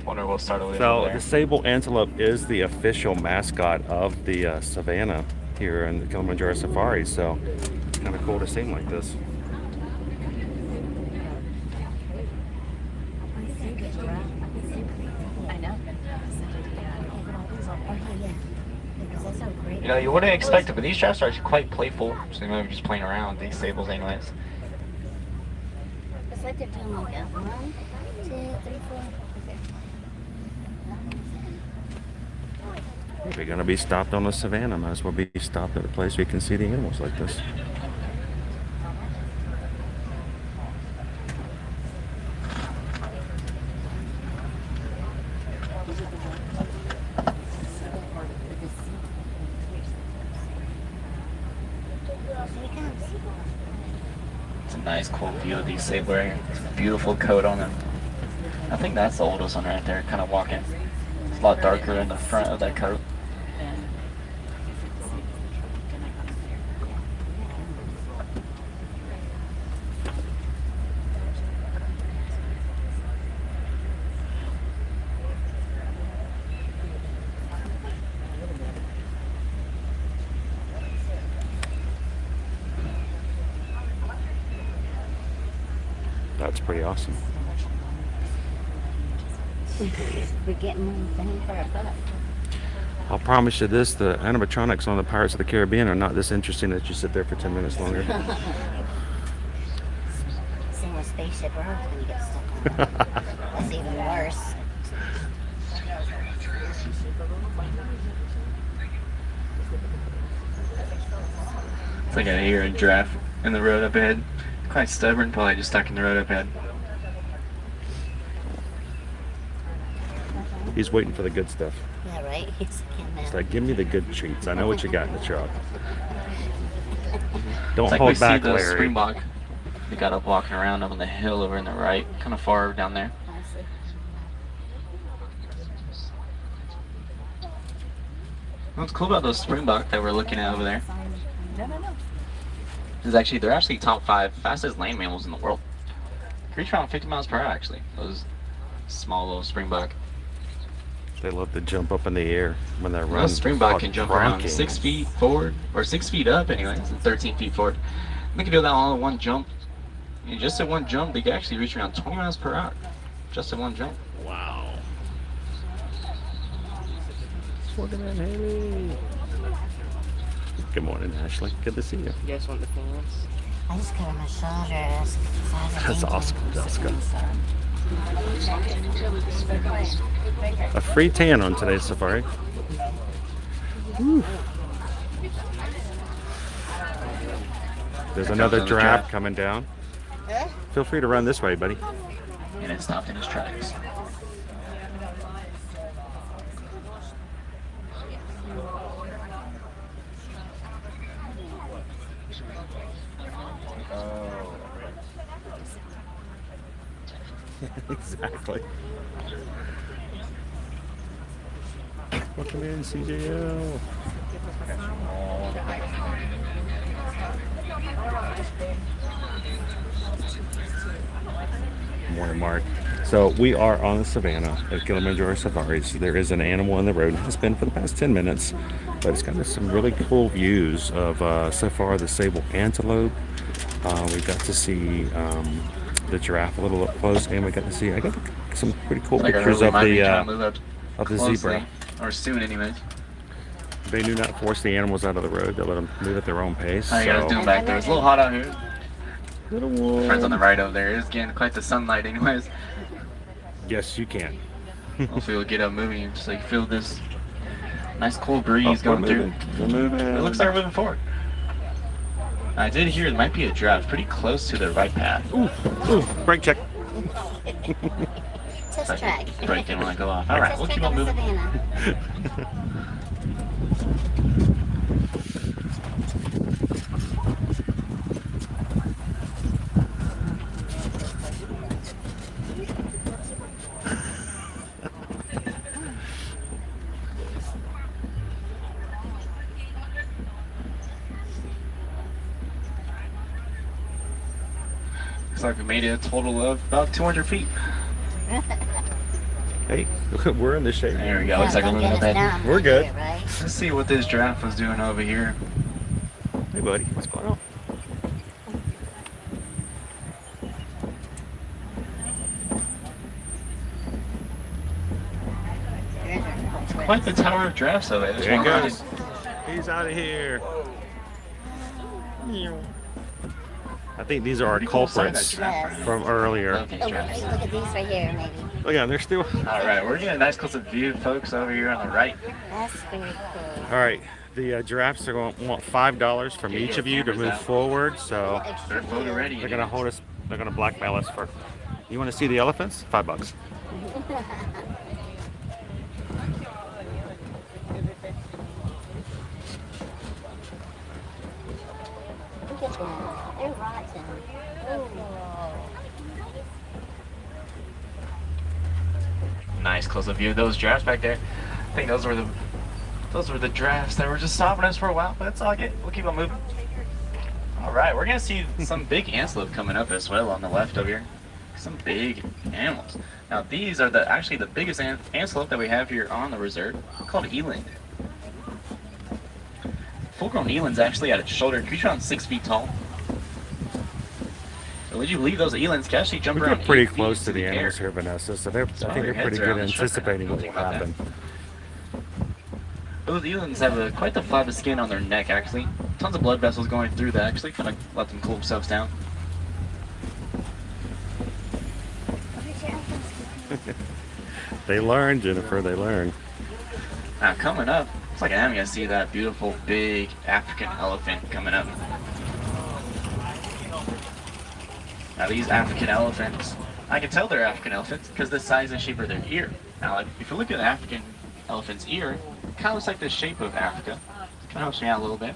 Wonder we'll start a little So there. the sable antelope is the official mascot of the savannah here in the Kilimanjaro Safaris. So it's kind of cool to see them like this. I know. You know, you wouldn't expect it, but these giraffes are actually quite playful. So they might be just playing around with these sables anyways. It's like they're doing like a 1, 2, 3, 4. If you're going to be stopped on the savannah, might as well be stopped at a place where you can see the animals like this. It's a nice, cool view of these sable right here. It's a beautiful coat on them. I think that's the oldest one right there, kind of walking. It's a lot darker in the front of that coat. That's pretty awesome. We're getting one thing for a buck. I'll promise you this, the animatronics on the Pirates of the Caribbean are not this interesting that you sit there for 10 minutes longer. Same with Spaceship Earth when you get stuck on it. That's even worse. It's like I hear a giraffe in the road up ahead. Quite stubborn, probably just stuck in the road up ahead. He's waiting for the good stuff. Yeah, right? It's like, give me the good treats. I know what you got in the truck. Don't It's like hold we back, see the Larry. springbok. They got up walking around up on the hill over in the right, kind of far down there. What's cool about those springbok that we're looking at over there is actually they're actually top 5 fastest land mammals in the world. They reach around 50 miles per hour actually. Those small little springbok. They love to jump up in the air when they're running. Those springbok can jump around Bronking. 6 feet forward or 6 feet up anyways, and 13 feet forward. They can do that all in one jump. And just at one jump, they can actually reach around 20 miles per hour. Just at one jump. Wow. Look at that, Haley. Good morning, Ashley. Good to see you. You guys want the fans? I just cover my shoulders. That's awesome, Jessica. A free tan on today's safari. Whew. There's another giraffe coming down. Feel free to run this way, buddy. And it stopped in his tracks. Exactly. Welcome in, CJL. Morning, Mark. So we are on the savannah at Kilimanjaro Safaris. There is an animal in the road. It's been for the past 10 minutes, but it's got some really cool views of so far the sable antelope. We got to see the giraffe a little up close, and we got to see some pretty cool pictures of the zebra. Or soon, anyways. They do not force the animals out of the road. They let them move at their own pace. How you guys so- doing back there? It's a little hot out here. Little one. Friends on the right over there. It's getting quite the sunlight anyways. Yes, you can. Hopefully we'll get up moving and just like feel this nice cool breeze Oh, going through. We're moving. It looks like we're moving forward. I did hear there might be a draft pretty close to the right path. Ooh, brake check. Test track. Brake didn't want to go off. All right, we'll keep on moving. Looks like we made it a total of about 200 feet. Hey, we're in the shade. There we go. Looks like we're moving ahead. We're good. Let's see what this draft was doing over here. Hey, buddy, what's going on? Quite the tower of drafts over there. There he goes. He's out of here. I think these are our culprits from earlier. Look at these right here, maybe. Look at them, they're still. All right, we're getting a nice close up view, folks, over here on the right. That's very cool. All right, the giraffes are going to want $5 from each of you to move forward. So They're photo ready. they're going to hold us. They're going to blackmail us for. You want to see the elephants? $5. Look at them. They're rotten. Nice close up view of those drafts back there. I think those were the drafts that were just stopping us for a while, but that's all good. We'll keep on moving. All right, we're gonna see some big antelope coming up as well on the left over here. Some big animals. Now these are actually the biggest antelope that we have here on the reserve, called eland. Full-grown eland's actually at its shoulder, creature around 6 feet tall. So would you believe those elands can actually jump We around get pretty 8 feet close to into the air? animals here, Vanessa. So I think their they're heads pretty are good on at the truck. anticipating what will Think about that. happen. Those elands have quite the flab of skin on their neck, actually. Tons of blood vessels going through that, actually. Kind of let them cool themselves down. They learn, Jennifer. They learn. Now, coming up, looks like I'm going to see that beautiful, big African elephant coming up. Now, these African elephants, I can tell they're African elephants because the size and shape of their ear. Now, like, if you look at the African elephant's ear, it kind of looks like the shape of Africa. Kind of helps me out a little bit.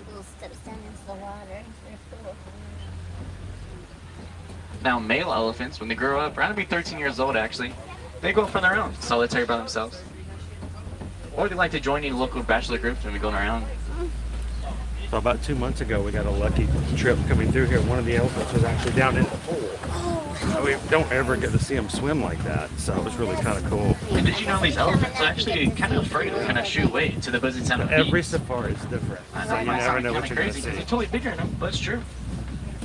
Little steps down into the water. They're cool. Now, male elephants, when they grow up, around to be 13 years old actually, they go off on their own, solitary by themselves. Or they like to join in local bachelor groups and we go around. So about 2 months ago, we got a lucky trip coming through here. One of the elephants was actually down in the pool. We don't ever get to see them swim like that, so it was really kind of cool. And did you know these elephants are actually kind of afraid to kind of shoot away to the buzzing sound of Every bees? safari is different, I so know, you it might never sound know what kind you're of going to crazy see. because they're totally bigger than them, but it's true.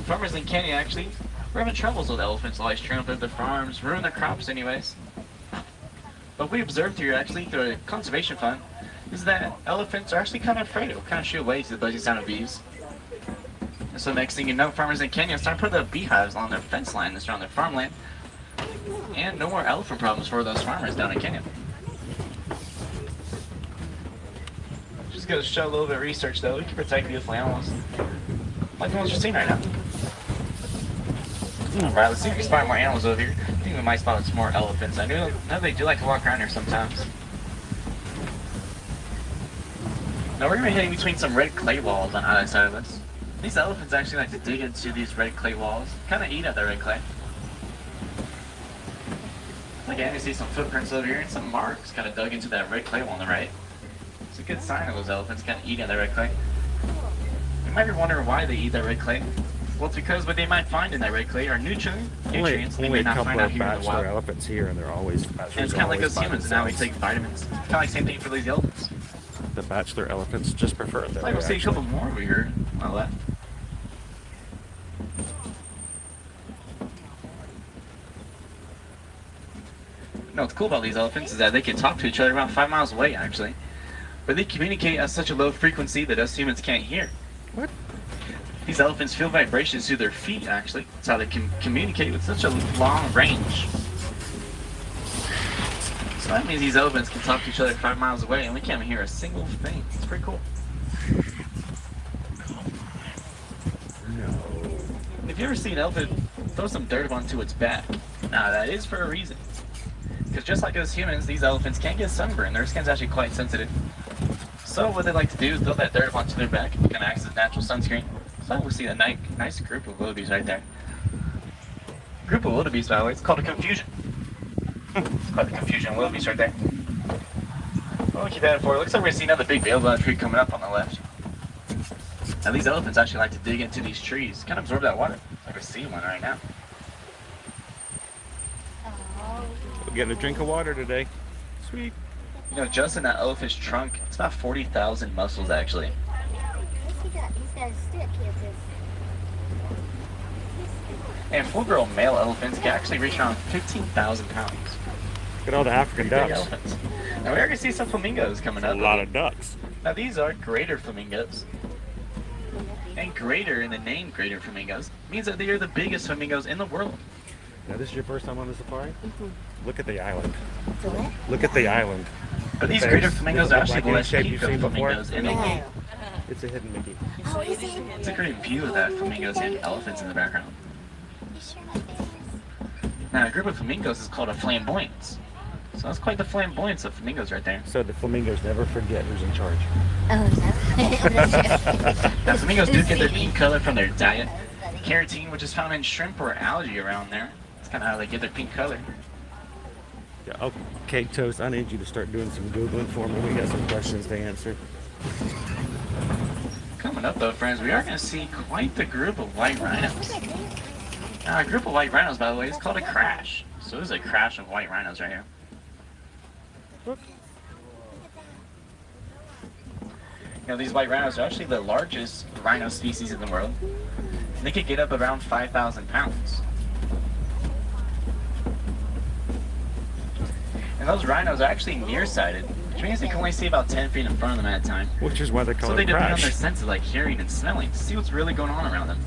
Farmers in Kenya actually, we're having troubles with elephants always trying up at their farms, ruin their crops anyways. But we observed here actually through a conservation fund is that elephants are actually kind of afraid of, kind of shoot away to the buzzing sound of bees. And so next thing you know, farmers in Kenya start putting the beehives along their fence line that's around their farmland. And no more elephant problems for those farmers down in Kenya. Just gotta show a little bit of research though. We can protect beautiful animals. Like the ones you're seeing right now. Alright, let's see if we can spot more animals over here. I think we might spot some more elephants. I know they do like to walk around here sometimes. Now we're gonna be heading between some red clay walls on either side of us. These elephants actually like to dig into these red clay walls, kind of eat at the red clay. Again, you see some footprints over here and some marks kind of dug into that red clay wall on the right. It's a good sign of those elephants kind of eating at that red clay. You might be wondering why they eat that red clay. Well, it's because what they might find in that red clay are nutrients they Only may a not couple find out of here in the bachelor wild. elephants here, and they're always. And it's kind of like us humans. Now we take vitamins. Kind of like the same thing for these elephants. The bachelor elephants just prefer it that Like way. we'll see a couple more over here on the left. No, what's cool about these elephants is that they can talk to each other about 5 miles away, actually. but they communicate at such a low frequency that us humans can't hear. What? These elephants feel vibrations through their feet, actually. That's how they can communicate with such a long range. So that means these elephants can talk to each other 5 miles away and we can't even hear a single thing. It's pretty cool. And if you ever see an elephant throw some dirt onto its back, now that is for a reason. Because just like us humans, these elephants can't get sunburned. Their skin's actually quite sensitive. So what they like to do is throw that dirt onto their back. It kind of acts as natural sunscreen. So we see a nice group of wildebeest right there. Group of wildebeest, by the way, it's called a confusion. It's called the confusion wildebeest right there. Well, keep that for it. Looks like we're seeing another big baobab tree coming up on the left. Now these elephants actually like to dig into these trees, kind of absorb that water. Like we're seeing one right now. We're getting a drink of water today. Sweet. You know, just in that elephant's trunk, it's about 40,000 muscles actually. He's got a stick here. And full-grown male elephants can actually reach around 15,000 pounds. Look at all the African Pretty big ducks. elephants. Now we are going to see some flamingos coming up. A lot of ducks. Now these are greater flamingos. And greater in the name greater flamingos means that they are the biggest flamingos in the world. Now this is your first time on the safari? Look at the island. What? Look at the island. But these There's- greater flamingos are there's a actually the black less shape peak you've of seen before. flamingos in the world. It's a hidden Mickey. Oh, is he? It's a great view of that flamingos and elephants in the background. Now a group of flamingos is called a flamboyance. So that's quite the flamboyance of flamingos right there. So the flamingos never forget who's in charge. Oh, Now flamingos do get their pink color from their diet. Carotene, which is found in shrimp or algae around there. That's kind of how they get their pink color. Yeah, okay, Toast, I need you to start doing some Googling for me. We got some questions to answer. Coming up though, friends, we are going to see quite the group of white rhinos. Now a group of white rhinos, by the way, is called a crash. So there's a crash of white rhinos right here. You know, these white rhinos are actually the largest rhino species in the world. And they could get up around 5,000 pounds. And those rhinos are actually nearsighted, which means they can only see about 10 feet in front of them at a time. Which is why they call So it they a depend on crash. their senses like hearing and smelling to see what's really going on around them.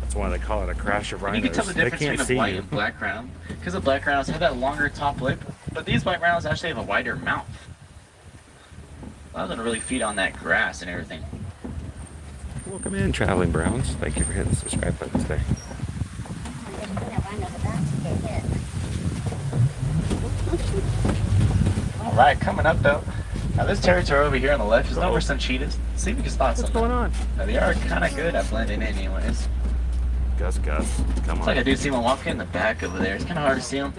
That's why they call it a crash of And rhinos. you can tell the They difference can't between see a white you. and black rhino. Because the black rhinos have that longer top lip, but these white rhinos actually have a wider mouth. Allows them to really feed on that grass and everything. Welcome in, Traveling Browns. Thank you for hitting the subscribe button today. Alright, coming up though. Now this territory over here on the left is over some cheetahs. See if we can spot some. What's going on? Now they are kind of good at blending in anyways. Gus, come It's on. like I do see one walking in the back over there. It's kind of hard to see them.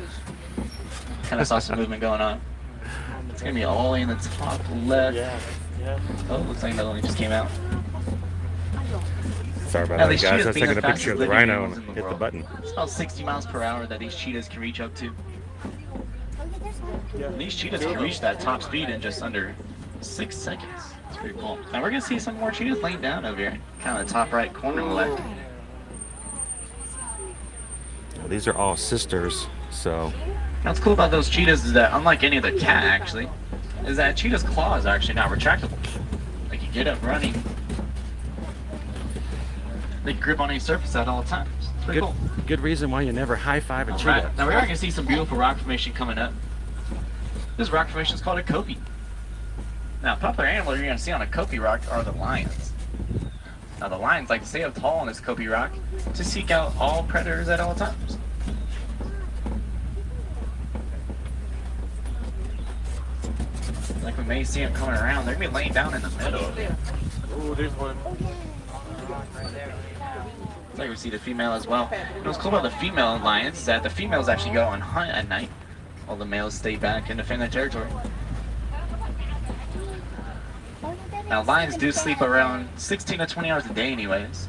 Kind of saw some movement going on. It's going to be all the way in the top left. Oh, looks like another one just came out. Sorry about Now, that, these guys. I cheetahs was being taking the a picture of the fastest living rhino animals and in the hit the world. button. It's about 60 miles per hour that these cheetahs can reach up to. And these cheetahs can reach that top speed in just under 6 seconds. It's pretty cool. Now we're going to see some more cheetahs laying down over here. Kind of the top right corner on the left. Well, these are all sisters, so Now what's cool about those cheetahs is that, unlike any other cat actually, is that cheetah's claws are actually not retractable. Like you get up running, they grip on any surface at all times. It's pretty cool. good reason why you never high-five a cheetah. Alright, now we are going to see some beautiful rock formation coming up. This rock formation is called a kopie. Now, a popular animal you're going to see on a kopie rock are the lions. Now, the lions like to stay up tall on this kopie rock to seek out all predators at all times. Like we may see them coming around, they're going to be laying down in the middle. Oh, there's one. It's like we see the female as well. And what's cool about the female lions is that the females actually go on hunt at night, while the males stay back and defend their territory. Now lions do sleep around 16 to 20 hours a day anyways.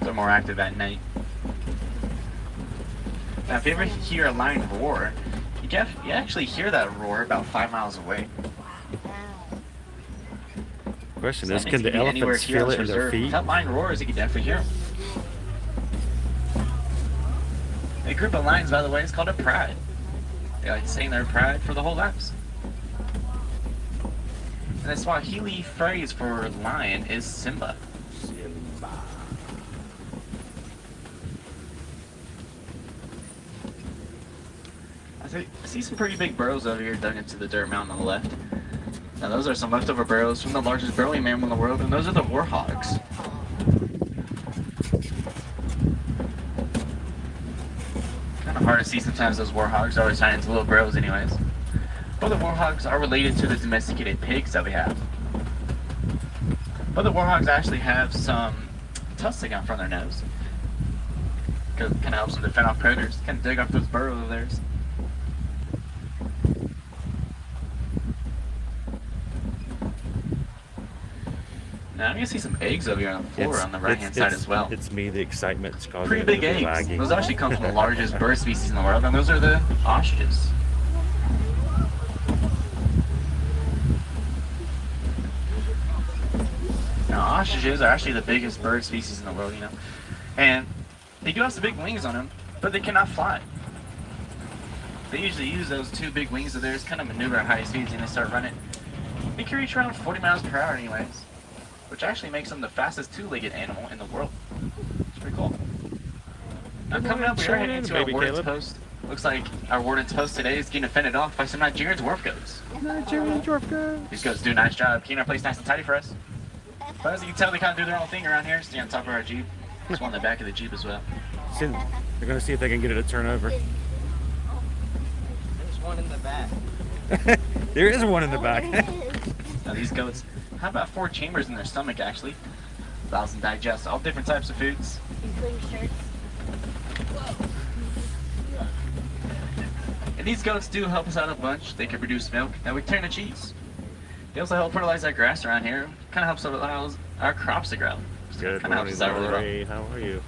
They're more active at night. Now if you ever hear a lion roar, you actually hear that roar about 5 miles away. Question So is, that can means the it could be anywhere elephants here on feel this it in their reserve. feet? If that lion roars, you can definitely hear him. A group of lions, by the way, is called a pride. They like saying their pride for the whole lives. And the Swahili phrase for lion is Simba. Simba. I see some pretty big burrows over here dug into the dirt mountain on the left. Now those are some leftover burrows from the largest burrowing mammal in the world, and those are the warhogs. Kind of hard to see sometimes those warhogs are always trying into little burrows anyways. But the warhogs are related to the domesticated pigs that we have. But the warhogs actually have some tusks sticking out from their nose. Because it kind of helps them to fend off predators. Kind of dig up those burrows of theirs. Now I'm gonna see some eggs over here on the floor on the right hand side as well. It's me, the excitement's causing Pretty big eggs. lagging. Those actually come from the largest bird species in the world, and those are the ostriches. Now ostriches are actually the biggest bird species in the world, you know. And they do have some big wings on them, but they cannot fly. They usually use those two big wings of theirs, kind of maneuver at high speeds, and they start running. They can reach around 40 miles per hour anyways, which actually makes them the fastest two-legged animal in the world. It's pretty cool. Now coming up, we're heading into our warden's post. Looks like our warden's post today is getting fended off by some Nigerian dwarf goats. Nigerian dwarf goats. These goats do a nice job keeping our place nice and tidy for us. But as you can tell, they kind of do their own thing around here. Stay on top of our Jeep. There's one in the back of the Jeep as well. They're going to see if they can get it to turn over. There's one in the back. There is one in the back. Now these goats have about 4 chambers in their stomach actually. Allows them to digest all different types of foods. Including shirts. And these goats do help us out a bunch. They can produce milk that we turn to cheese. They also help fertilize our grass around here. Kind of helps allow our crops to grow. Good Kind of helps us out really morning, well. How are you?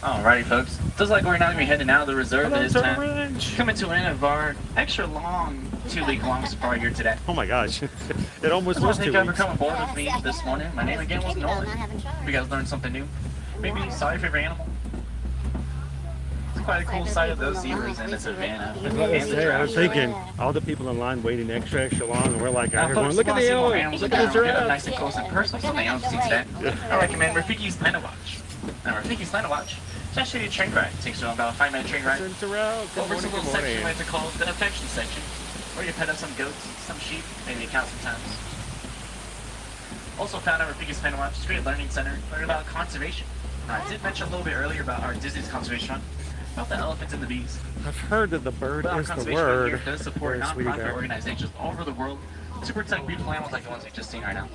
Alrighty folks, just like we're now going to be heading out of the reserve, it is time coming to an end of our extra long 2-week long safari here today. Oh my gosh, it almost was 2 Thank you for weeks. coming aboard with me this morning. My name again was Nolan. Hope you guys learned something new. Maybe saw your favorite animal. It's quite a cool sight of those zebras in the savannah. I was thinking, all the people in line waiting extra long, and we're like, Now, everyone, folks, look at the animals. look at the Get up giraffe. nice and close and personal. Some of the animals you see today. I recommend Rafiki's Planet Watch. Now, Rafiki's Planet Watch. It's actually a train ride. It takes you about a 5-minute train ride. Turns around. Good Over to a morning, little good section we morning. like to call the affection section, where you pet up some goats, some sheep, maybe a cow sometimes. Also found at Rafiki's Planet Watch, it's a great learning center, learn about conservation. Now, I did mention a little bit earlier about our Disney's conservation run, about the elephants and the bees. I've heard that the bird But our is the conservation run here word. does support Very sweet nonprofit there. organizations all over the world to protect beautiful animals like the ones we've just seen right now.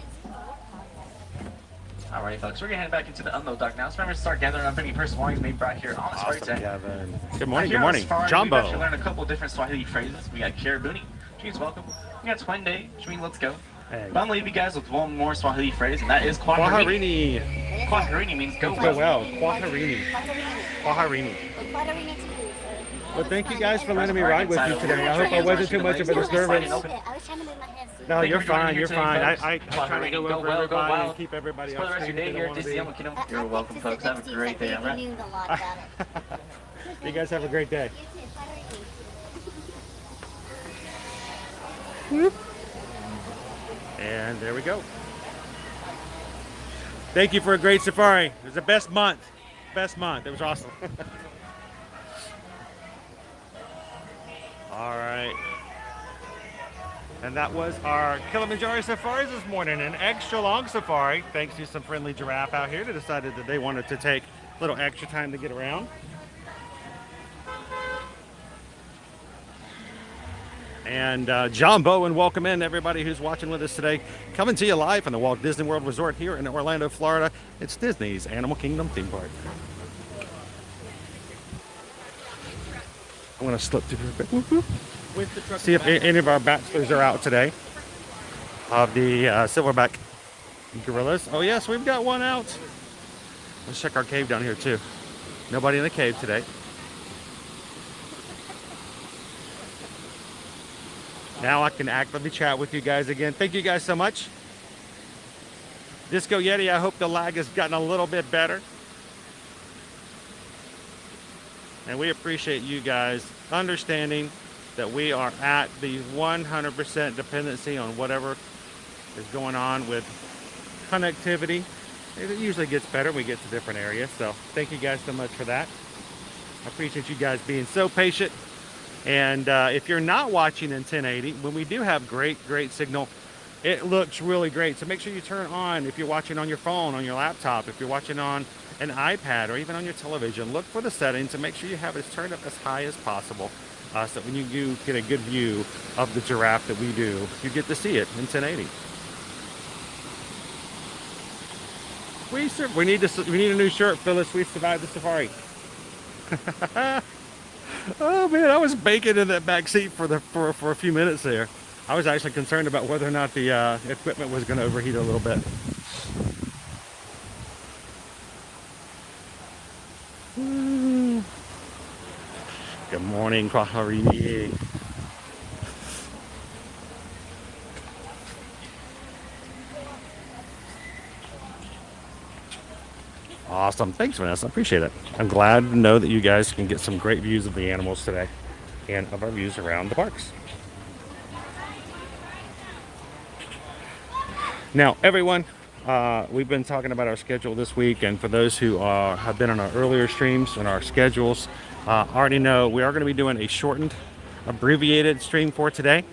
Alright folks, we're gonna head back into the unload dock now. So remember to start gathering up any personal belongings made brought here on the safari Awesome, today. Gavin. Good Now, morning, here good on the morning. safari, We've actually Jumbo. learned a couple different Swahili phrases. We got Karibuni, which means welcome. We got Twende, which means let's go. Hey. But I'm gonna leave you guys with one more Swahili phrase, and that is Kwaharini. Kwaharini. Kwaharini means go Go well. well. Kwaharini. Kwaharini. Well, thank you guys for letting me ride with you today. I hope I wasn't too much of a disturbance. I was trying to move my hands. No, you're fine, you're fine. I try to Kwaharini, go go over well, go everybody wild. and keep everybody For the else rest of your day here at Disney Animal Kingdom, you're welcome folks. Have a great day, alright? You guys have a great day. And there we go. Thank you for a great safari. It was the best month. Best month. It was awesome. All right. And that was our Kilimanjaro Safaris this morning. An extra long safari, thanks to some friendly giraffe out here that decided that they wanted to take a little extra time to get around. And John Bowen, welcome in everybody who's watching with us today. Coming to you live from the Walt Disney World Resort here in Orlando, Florida. It's Disney's Animal Kingdom theme park. I'm going to slip through real quick. Whoop, whoop. See if any of our bachelors are out today of the silverback gorillas. Oh yes, we've got one out. Let's check our cave down here too. Nobody in the cave today. Now I can actively chat with you guys again. Thank you guys so much. Disco Yeti, I hope the lag has gotten a little bit better. And we appreciate you guys understanding that we are at the 100% dependency on whatever is going on with connectivity. It usually gets better when we get to different areas. So thank you guys so much for that. I appreciate you guys being so patient. And if you're not watching in 1080, when we do have great signal, it looks really great. So make sure you turn on, if you're watching on your phone, on your laptop, if you're watching on an iPad or even on your television, look for the settings and make sure you have it turned up as high as possible. So when you do get a good view of the giraffe that we do, you get to see it in 1080. We need a new shirt, Phyllis. We survived the safari. Oh man, I was baking in that back seat for a few minutes there. I was actually concerned about whether or not the equipment was going to overheat a little bit. Good morning, Kwahari. Awesome. Thanks, Vanessa. I appreciate it. I'm glad to know that you guys can get some great views of the animals today and of our views around the parks. Now, everyone, we've been talking about our schedule this week, and for those who have been on our earlier streams and our schedules, already know we are going to be doing a shortened, abbreviated stream for today.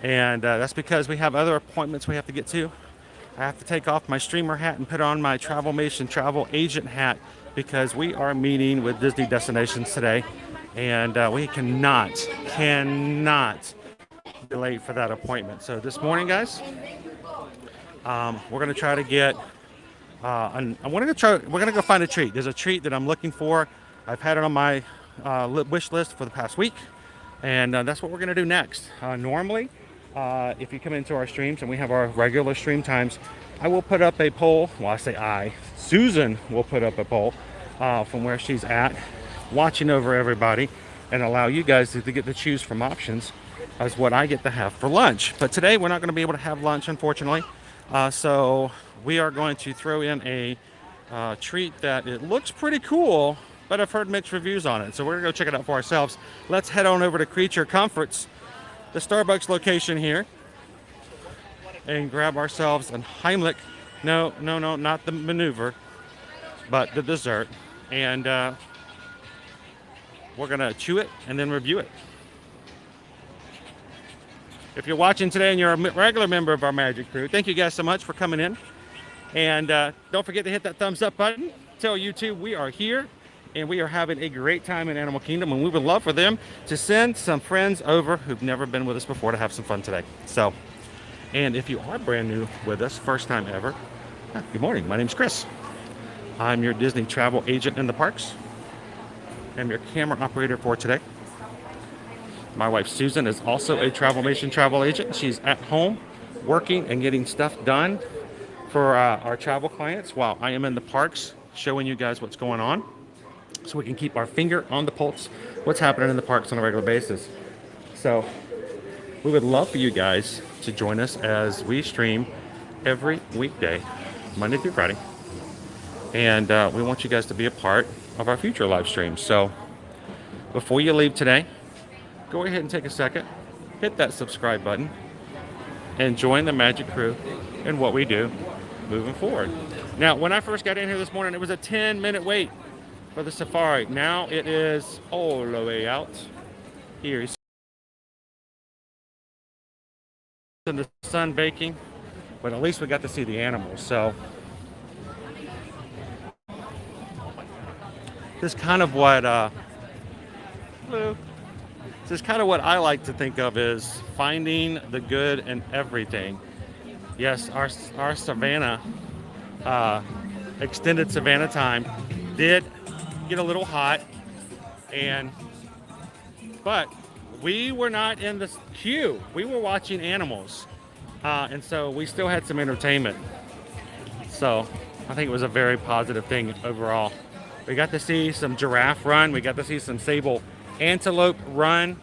And that's because we have other appointments we have to get to. I have to take off my streamer hat and put on my Travelmation travel agent hat because we are meeting with Disney Destinations today, and we cannot be late for that appointment. So this morning, guys, we're going to try to get. We're going to go find a treat. There's a treat that I'm looking for. I've had it on my wish list for the past week, and that's what we're going to do next. Normally, if you come into our streams and we have our regular stream times, I will put up a poll. Well, I say Susan will put up a poll from where she's at, watching over everybody, and allow you guys to get to choose from options as what I get to have for lunch. But today we're not going to be able to have lunch, unfortunately. So we are going to throw in a treat that it looks pretty cool, but I've heard mixed reviews on it. So we're going to go check it out for ourselves. Let's head on over to Creature Comforts, the Starbucks location here, and grab ourselves a Heimlich. No, not the maneuver, but the dessert. And we're going to chew it and then review it. If you're watching today and you're a regular member of our Magic Crew, thank you guys so much for coming in. And don't forget to hit that thumbs up button. Tell YouTube we are here and we are having a great time in Animal Kingdom, and we would love for them to send some friends over who've never been with us before to have some fun today. So, and if you are brand new with us, first time ever, good morning. My name's Chris. I'm your Disney travel agent in the parks. I'm your camera operator for today. My wife Susan is also a Travelmation travel agent. She's at home working and getting stuff done for our travel clients while I am in the parks showing you guys what's going on, so we can keep our finger on the pulse, what's happening in the parks on a regular basis. So we would love for you guys to join us as we stream every weekday, Monday through Friday. And we want you guys to be a part of our future live streams. So before you leave today, go ahead and take a second, hit that subscribe button, and join the Magic Crew in what we do moving forward. Now, when I first got in here this morning, it was a 10-minute wait for the safari. Now it is all the way out here. In the sun baking, but at least we got to see the animals. So this is kind of what I like to think of as finding the good in everything. Yes, our Savannah extended Savannah time did get a little hot, but we were not in the queue. We were watching animals, and so we still had some entertainment. So I think it was a very positive thing overall. We got to see some giraffe run. We got to see some sable antelope run.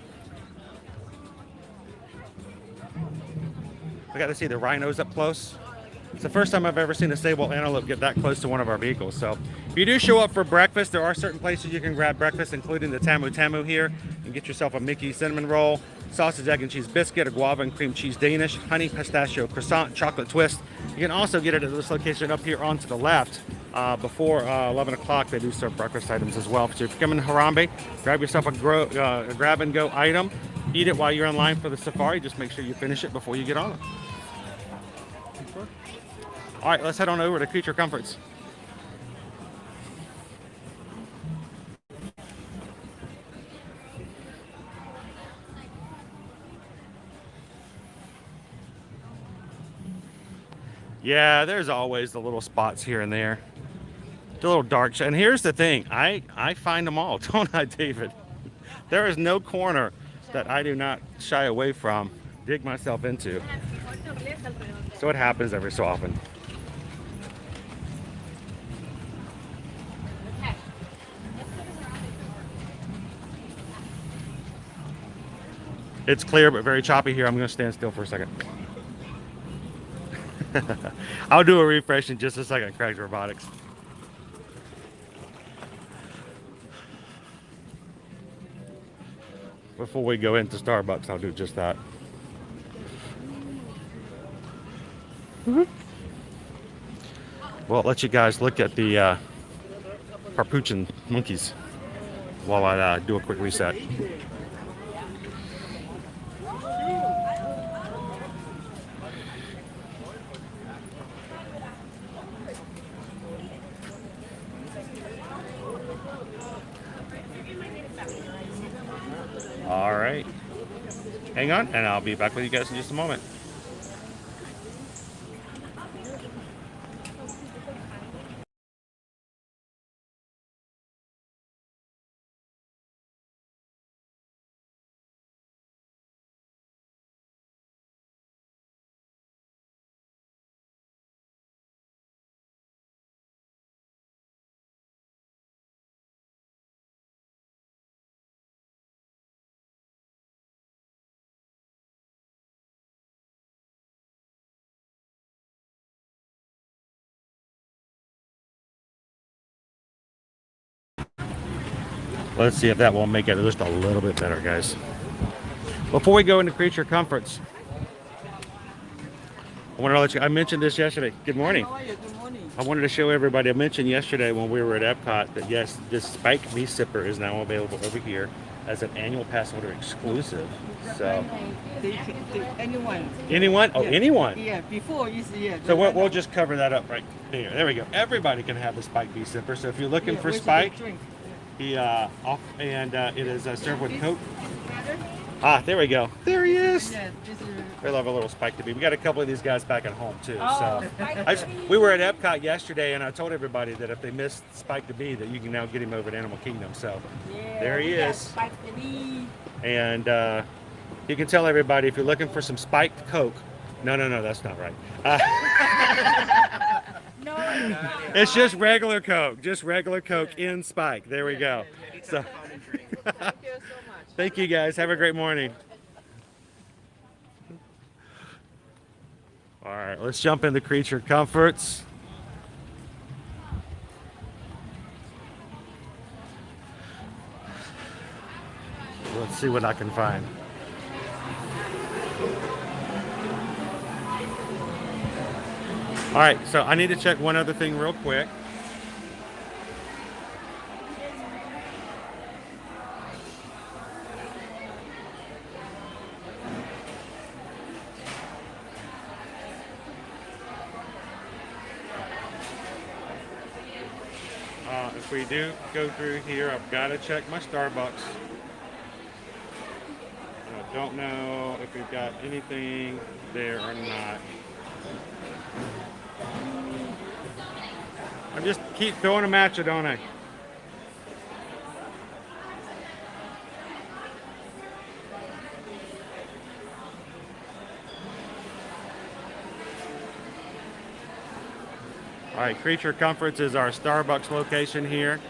We got to see the rhinos up close. It's the first time I've ever seen a sable antelope get that close to one of our vehicles. So If you do show up for breakfast, there are certain places you can grab breakfast, including the Tamu Tamu here. You can get yourself a Mickey cinnamon roll, sausage, egg, and cheese biscuit, a guava and cream cheese Danish, honey pistachio croissant, chocolate twist. You can also get it at this location up here on to the left. Before 11 o'clock, they do serve breakfast items as well. So if you come in Harambe, grab yourself a grab-and-go item. Eat it while you're in line for the safari. Just make sure you finish it before you get on it. All right, let's head on over to Creature Comforts. Yeah, there's always the little spots here and there. The little dark. And here's the thing. I find them all, don't I, David? There is no corner that I do not shy away from, dig myself into. So it happens every so often. It's clear but very choppy here. I'm going to stand still for a second. I'll do a refresh in just a second, Craig's Robotics. Before we go into Starbucks, I'll do just that. Well, I'll let you guys look at the capuchin monkeys while I do a quick reset. All right, hang on, and I'll be back with you guys in just a moment. Let's see if that won't make it just a little bit better, guys. Before we go into Creature Comforts, I wanted to let you, I mentioned this yesterday. Good morning. How are you? Good morning. I wanted to show everybody, I mentioned yesterday when we were at Epcot that yes, this Spike Bee Sipper is now available over here as an annual pass holder exclusive. So Anyone. Anyone? Oh, Yeah. anyone. Yeah, before is yeah. So we'll just cover that up right there. There we go. Everybody can have the Spike Bee Sipper. So if you're looking for Spike, he it is served with Coke. Ah, there we go. There he is. Yeah, this is. We love a little Spike to be. We got a couple of these guys back at home too. Oh, So we were at Epcot yesterday, and I told everybody that if they missed Spike to be, that you can now get him over at Animal Kingdom. So there he is. Spike the bee. And you can tell everybody if you're looking for some spiked Coke. No, that's not right. No, It's just regular Coke. Just regular Coke in Spike. There we go. So, thank you so much. thank you guys. Have a great morning. All right, let's jump into Creature Comforts. Let's see what I can find. All right, so I need to check one other thing real quick. If we do go through here, I've got to check my Starbucks. I don't know if we've got anything there or not. I just keep throwing them at you, don't I? All right, Creature Comforts is our Starbucks location here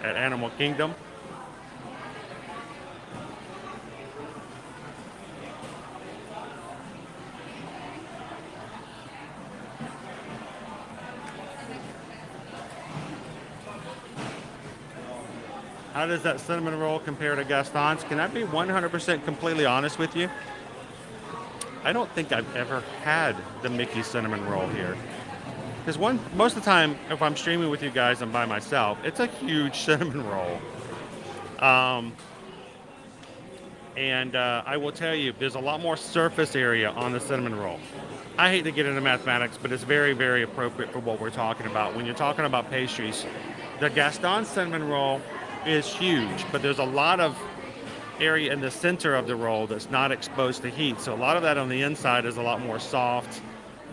at Animal Kingdom. How does that cinnamon roll compare to Gaston's? Can I be 100% completely honest with you? I don't think I've ever had the Mickey cinnamon roll here. Because most of the time, if I'm streaming with you guys, I'm by myself. It's a huge cinnamon roll. And I will tell you, there's a lot more surface area on the cinnamon roll. I hate to get into mathematics, but it's very, very appropriate for what we're talking about. When you're talking about pastries, the Gaston cinnamon roll is huge, but there's a lot of area in the center of the roll that's not exposed to heat. So a lot of that on the inside is a lot more soft.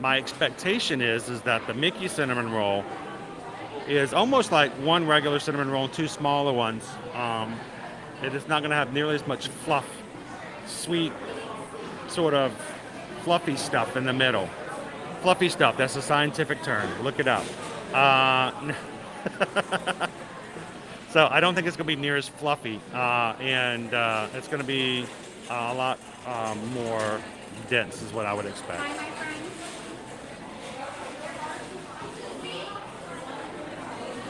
My expectation is that the Mickey cinnamon roll is almost like one regular cinnamon roll and two smaller ones. It is not going to have nearly as much fluff, sweet, sort of fluffy stuff in the middle. Fluffy stuff, that's a scientific term. Look it up. So I don't think it's going to be near as fluffy, and it's going to be a lot more dense is what I would expect.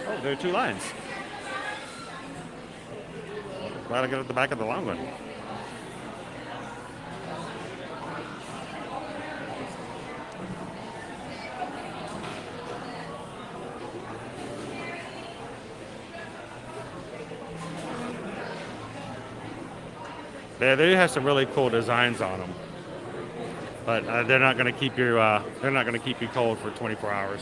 Oh, there are two lines. Glad I got at the back of the long one. They do have some really cool designs on them, but they're not going to keep you. They're not going to keep you cold for 24 hours.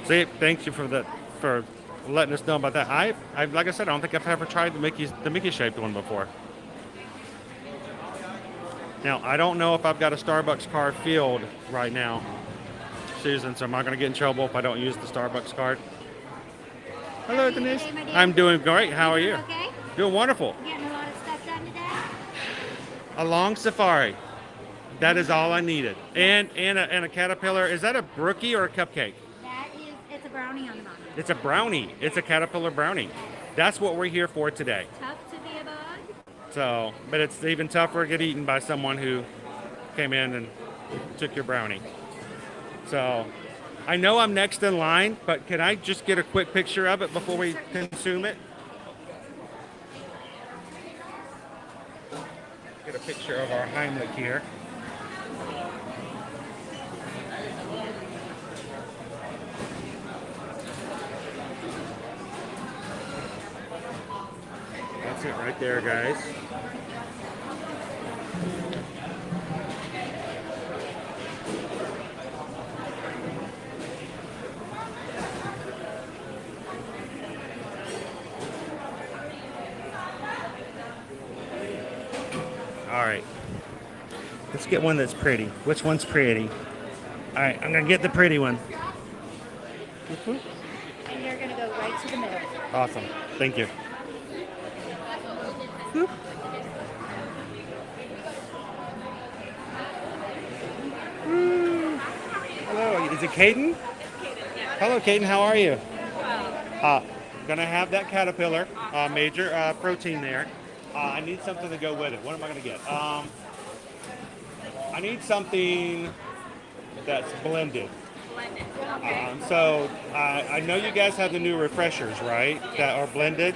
See, thank you for that, for letting us know about that. I like I said, I don't think I've ever tried the Mickey shaped one before. Now, I don't know if I've got a Starbucks card filled right now, Susan, so am I going to get in trouble if I don't use the Starbucks card? Hello, Denise. I'm doing great. How are you? Okay. Doing wonderful. Getting a lot of stuff done today. A long safari. That is all I needed. And a caterpillar. Is that a brookie or a cupcake? It's a brownie on the bottom. It's a brownie. It's a caterpillar brownie. That's what we're here for today. Tough to be a bug. So, but it's even tougher to get eaten by someone who came in and took your brownie. So, I know I'm next in line, but can I just get a quick picture of it before we consume it? Get a picture of our Heimlich here. That's it right there, guys. All right. Let's get one that's pretty. Which one's pretty? All right, I'm gonna get the pretty one. And you're going to go right to the middle. Awesome. Thank you. Hello, is it Caden? Hello, Caden, how are you? Gonna have that caterpillar, major protein there. I need something to go with it. What am I gonna get? I need something that's blended. So I know you guys have the new refreshers, right? That are blended.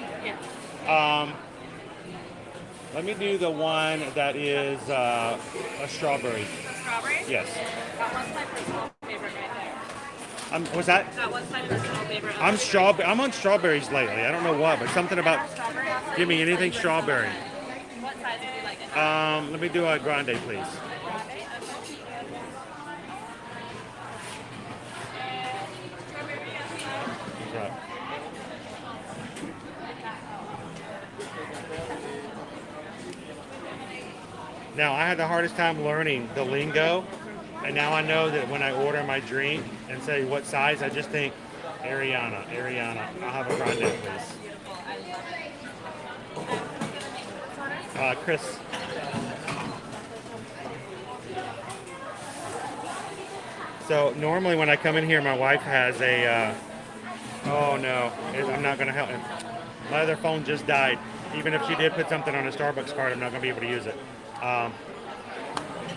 Let me do the one that is a strawberry. Strawberry? Yes. That one's my personal favorite right there. Was that? That one's my personal favorite. I'm on strawberries lately. I don't know what, but something about. Give me anything strawberry. What size would you like it? Let me do a grande, please. Right. Now, I had the hardest time learning the lingo, and now I know that when I order my drink and say what size, I just think Ariana. I'll have a grande, please. Chris. So normally when I come in here, my wife has a Oh no, I'm not gonna help him. My other phone just died. Even if she did put something on a Starbucks card, I'm not gonna be able to use it.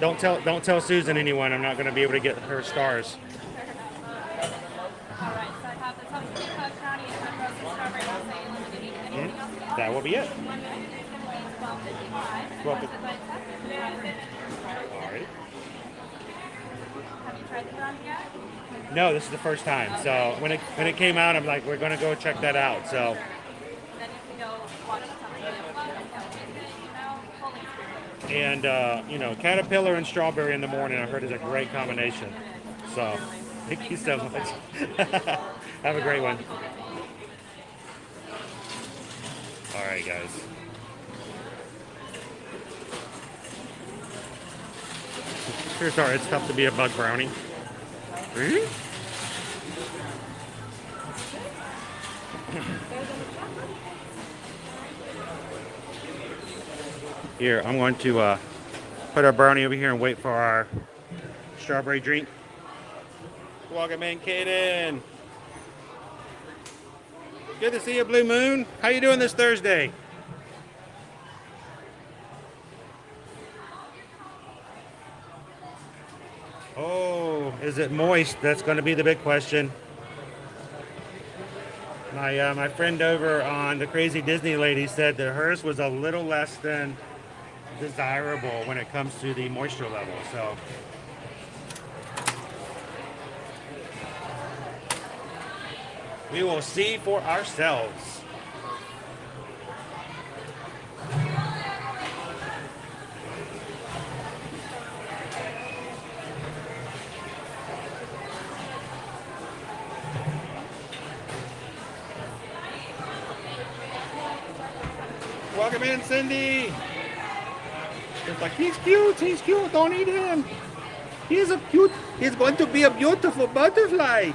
Don't tell Susan anyone. I'm not gonna be able to get her stars. Alright, so I have the top three cooked brownie and one roasted strawberry latte limited. Anything else? That will be it. 12.55. Well, Have you tried the brownie yet? no, this is the first time. So when it came out, I'm like, we're gonna go check that out. So. Then you can go watch the top of full experience. And caterpillar and strawberry in the morning, I heard is a great combination. So thank you so much. Have a great one. All right, guys. Sure, sorry, it's tough to be a bug brownie. Really? Here, I'm going to put our brownie over here and wait for our strawberry drink. Welcome in, Kaden. Good to see you, Blue Moon. How you doing this Thursday? Oh, is it moist? That's going to be the big question. My friend over on the Crazy Disney Lady said that hers was a little less than desirable when it comes to the moisture level. So we will see for ourselves. Welcome in, Cindy. It's like, he's cute, don't eat him. He's going to be a beautiful butterfly.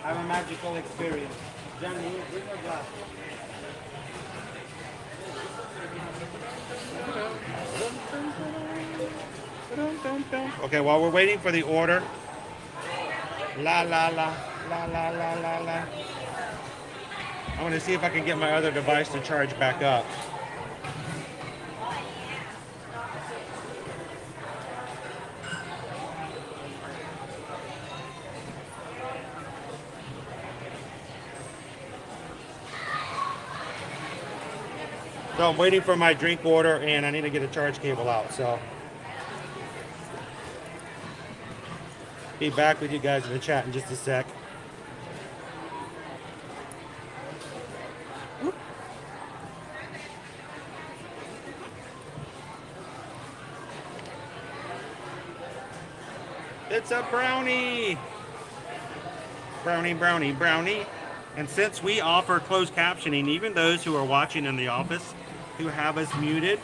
Have a magical experience. Johnny, bring a glass. Okay, while we're waiting for the order, la la la la la la la la. I want to see if I can get my other device to charge back up. So I'm waiting for my drink order and I need to get a charge cable out, so be back with you guys in the chat in just a sec. It's a brownie. Brownie, brownie, brownie. And since we offer closed captioning, even those who are watching in the office who have us muted,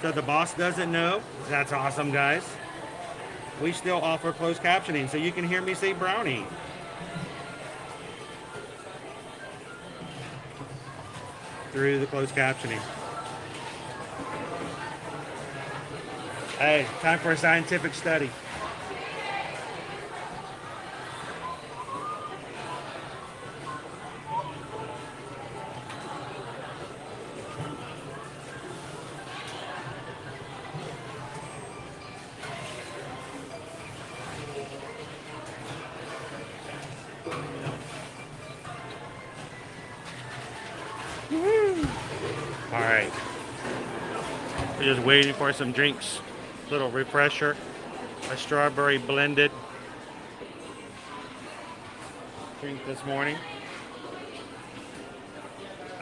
so the boss doesn't know, that's awesome, guys. We still offer closed captioning, so you can hear me say brownie. Through the closed captioning. Hey, time for a scientific study. All right, we're just waiting for some drinks. Little refresher, a strawberry blended drink this morning.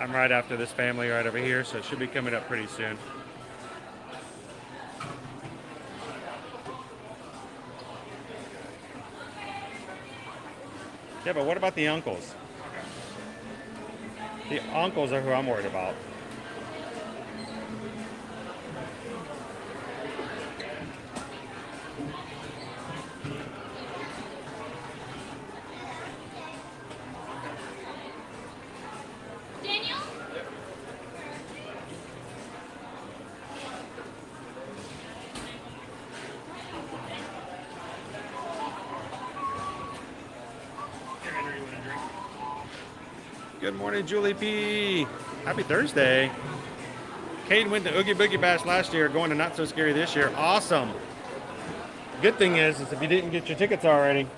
I'm right after this family right over here, so it should be coming up pretty soon. Yeah, but what about the uncles? The uncles are who I'm worried about. Good morning, Julie P. Happy Thursday. Caden went to Oogie Boogie Bash last year, going to Not So Scary this year. Awesome. Good thing is if you didn't get your tickets already,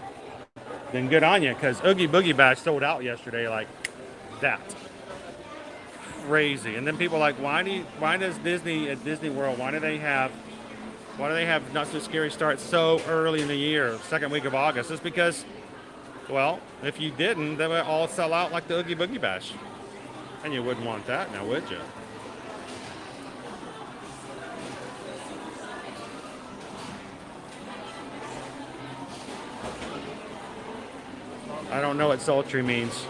then good on you, because Oogie Boogie Bash sold out yesterday like that. Crazy. And then people are like, why does Disney at Disney World, why do they have Not So Scary start so early in the year, second week of August? It's because, well, if you didn't, they would all sell out like the Oogie Boogie Bash. And you wouldn't want that now, would you? I don't know what sultry means.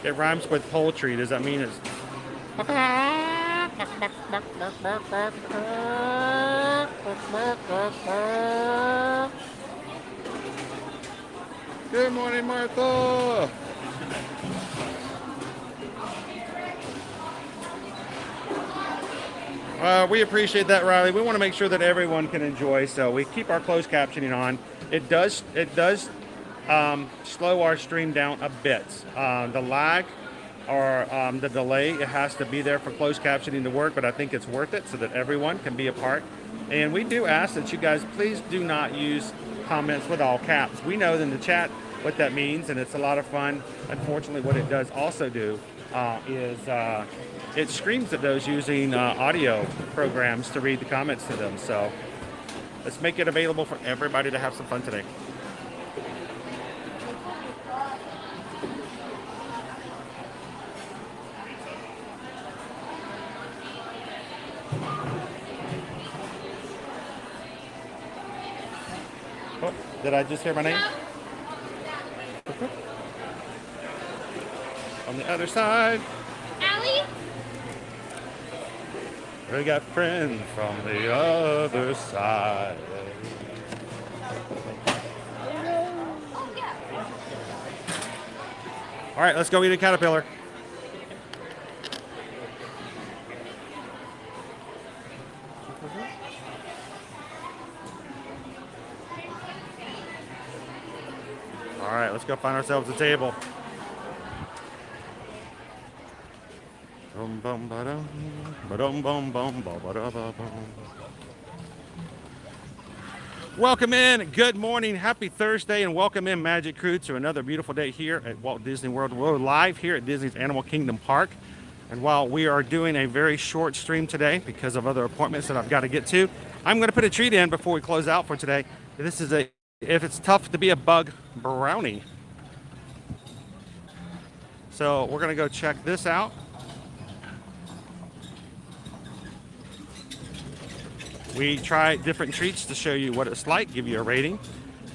It rhymes with poultry. Does that mean it's... Good morning, Martha. We appreciate that, Riley. We want to make sure that everyone can enjoy, so we keep our closed captioning on. It does slow our stream down a bit. The lag or the delay, it has to be there for closed captioning to work, but I think it's worth it so that everyone can be a part. And we do ask that you guys please do not use comments with all caps. We know in the chat what that means, and it's a lot of fun. Unfortunately, what it does also do is it screams at those using audio programs to read the comments to them. So let's make it available for everybody to have some fun today. Oh, did I just hear my name? On the other side. Allie? We got friends from the other side. All right, let's go eat a caterpillar. All right, let's go find ourselves a table. Welcome in. Good morning. Happy Thursday, and welcome in, Magic Crew, to another beautiful day here at Walt Disney World. We're live here at Disney's Animal Kingdom Park. And while we are doing a very short stream today because of other appointments that I've got to get to, I'm going to put a treat in before we close out for today. This is a If It's Tough to Be a Bug brownie. So we're going to go check this out. We try different treats to show you what it's like, give you a rating.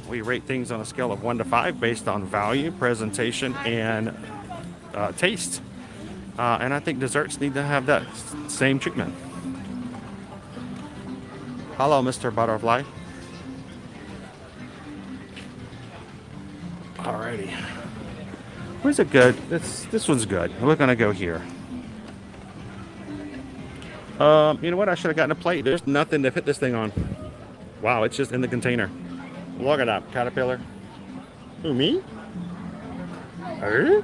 We rate things on a scale of 1 to 5 based on value, presentation, and taste. And I think desserts need to have that same treatment. Hello, Mr. Butterfly. Alrighty. Where's it good? This one's good. We're gonna go here. You know what? I should have gotten a plate. There's nothing to fit this thing on. Wow, it's just in the container. Look at that, caterpillar. Who, me? Her?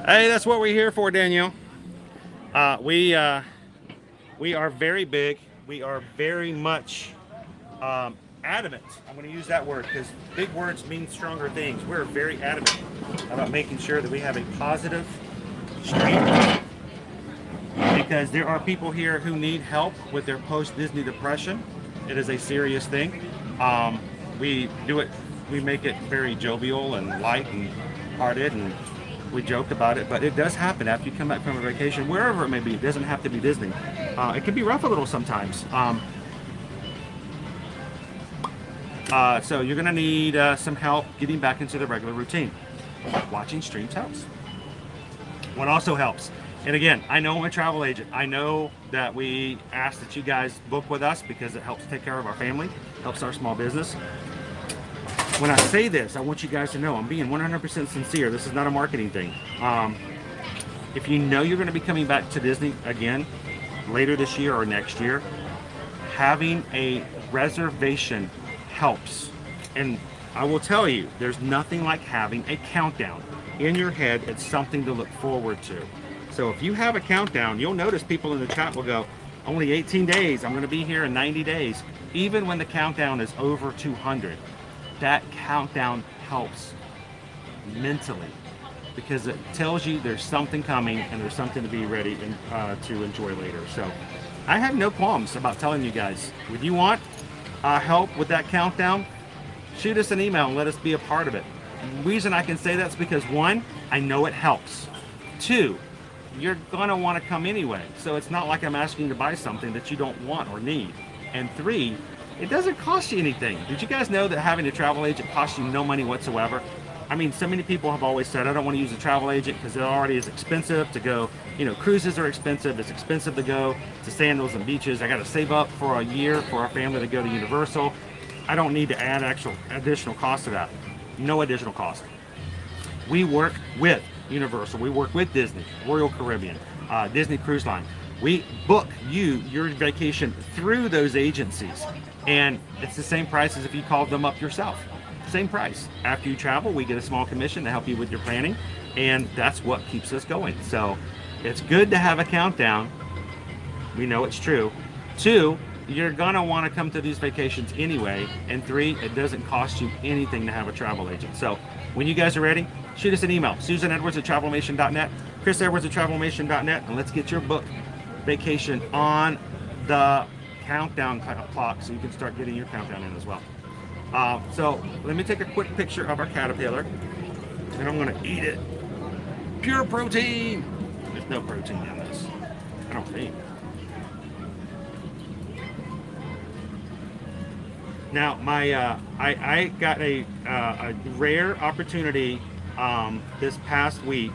Hey, that's what we're here for, Danielle. We are very big. We are very much adamant. I'm going to use that word because big words mean stronger things. We're very adamant about making sure that we have a positive stream, because there are people here who need help with their post-Disney depression. It is a serious thing. We make it very jovial and light and hearted, and we joke about it, but it does happen after you come back from a vacation, wherever it may be. It doesn't have to be Disney. It can be rough a little sometimes. So you're going to need some help getting back into the regular routine. Watching streams helps. What also helps, and again, I know I'm a travel agent. I know that we ask that you guys book with us because it helps take care of our family, helps our small business. When I say this, I want you guys to know I'm being 100% sincere. This is not a marketing thing. If you know you're going to be coming back to Disney again later this year or next year, having a reservation helps. And I will tell you, there's nothing like having a countdown. In your head, it's something to look forward to. So if you have a countdown, you'll notice people in the chat will go, only 18 days, I'm going to be here in 90 days. Even when the countdown is over 200, that countdown helps mentally because it tells you there's something coming and there's something to be ready and to enjoy later. So I have no qualms about telling you guys, if you want help with that countdown, shoot us an email and let us be a part of it. The reason I can say that's because 1, I know it helps. 2, you're gonna want to come anyway, so it's not like I'm asking you to buy something that you don't want or need. And 3, it doesn't cost you anything. Did you guys know that having a travel agent costs you no money whatsoever? I mean, so many people have always said, I don't want to use a travel agent because it already is expensive to go. You know, cruises are expensive. It's expensive to go to sandals and beaches. I got to save up for a year for our family to go to Universal. I don't need to add additional cost to that. No additional cost. We work with Universal. We work with Disney, Royal Caribbean, Disney Cruise Line. We book your vacation through those agencies, and it's the same price as if you called them up yourself. Same price. After you travel, we get a small commission to help you with your planning, and that's what keeps us going. So it's good to have a countdown. We know it's true. 2, you're gonna want to come to these vacations anyway, and 3, it doesn't cost you anything to have a travel agent. So when you guys are ready, shoot us an email, susanedwards@travelmation.net, chrisedwards@travelmation.net, and let's get your book vacation on the countdown clock so you can start getting your countdown in as well. So let me take a quick picture of our caterpillar, and I'm gonna eat it. Pure protein. There's no protein in this, I don't think. Now, I got a rare opportunity this past week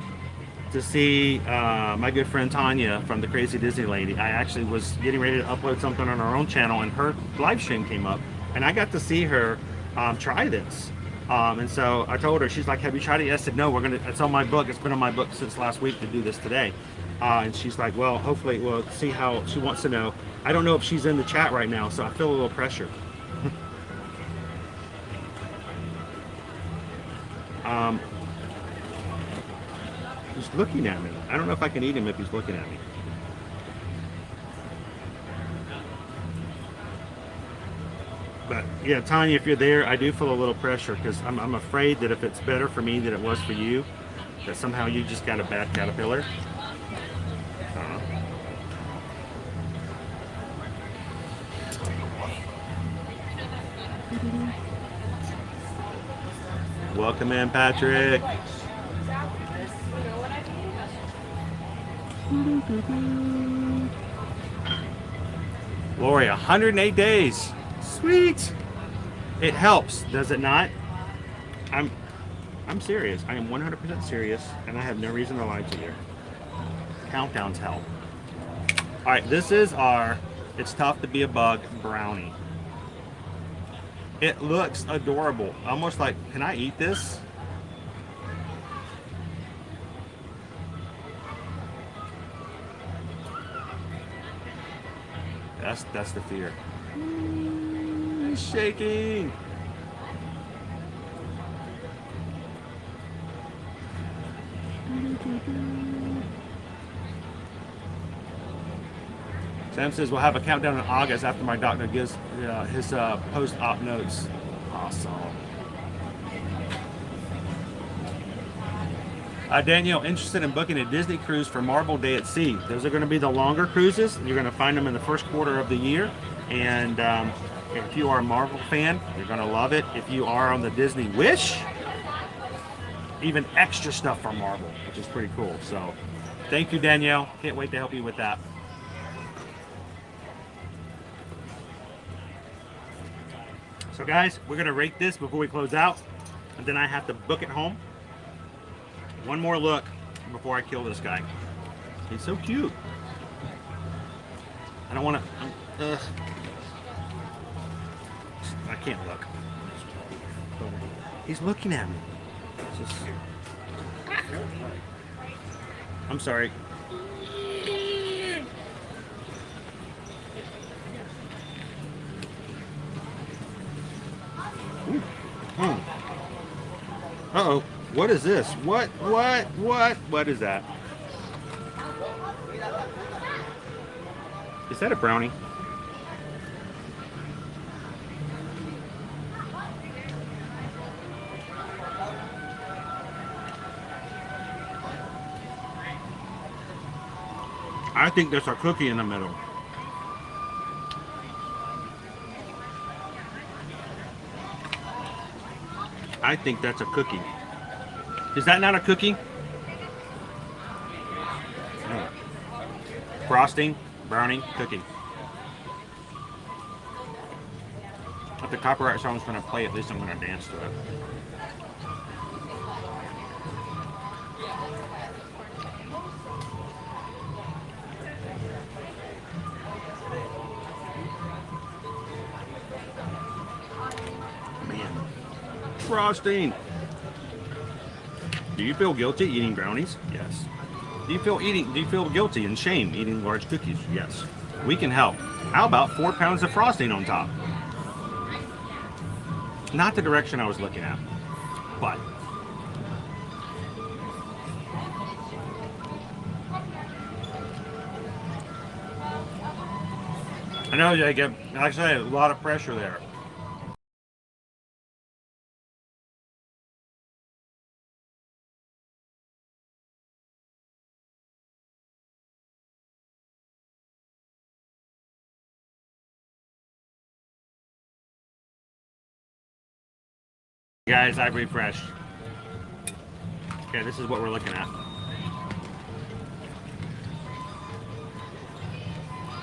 to see my good friend Tanya from the Crazy Disney Lady. I actually was getting ready to upload something on our own channel, and her live stream came up, and I got to see her try this. And so I told her, she's like, have you tried it yet? I said, no, it's on my book. It's been on my book since last week to do this today. And she's like, well, hopefully we'll see how she wants to know. I don't know if she's in the chat right now, so I feel a little pressure. He's looking at me. I don't know if I can eat him if he's looking at me. But yeah, Tanya, if you're there, I do feel a little pressure because I'm afraid that if it's better for me than it was for you, that somehow you just got a bad caterpillar. Welcome in, Patrick. Lori, 108 days. Sweet. It helps, does it not? I'm serious. I am 100% serious, and I have no reason to lie to you. Countdowns help. All right, this is our It's Tough to Be a Bug brownie. It looks adorable. Almost like, can I eat this? That's the fear. He's shaking. Sam says we'll have a countdown in August after my doctor gives his post-op notes. Awesome. Danielle, interested in booking a Disney cruise for Marble Day at Sea. Those are going to be the longer cruises. You're going to find them in the first quarter of the year. And if you are a Marvel fan, you're going to love it. If you are on the Disney Wish, even extra stuff from Marvel, which is pretty cool. So thank you, Danielle. Can't wait to help you with that. So guys, we're gonna rate this before we close out, and then I have to book it home. One more look before I kill this guy. He's so cute. I don't want to. I can't look. He's looking at me. Just, I'm sorry. Ooh. Uh-oh. What is this? What is that? Is that a brownie? I think there's a cookie in the middle. I think that's a cookie. Is that not a cookie? No. Frosting, brownie, cookie. If the copyright song's gonna play, at least I'm gonna dance to it. Man. Frosting. Do you feel guilty eating brownies? Yes. Do you feel guilty and shame eating large cookies? Yes. We can help. How about 4 pounds of frosting on top? Not the direction I was looking at, but I know, Jacob. Actually, a lot of pressure there. Guys, I've refreshed. Okay, this is what we're looking at.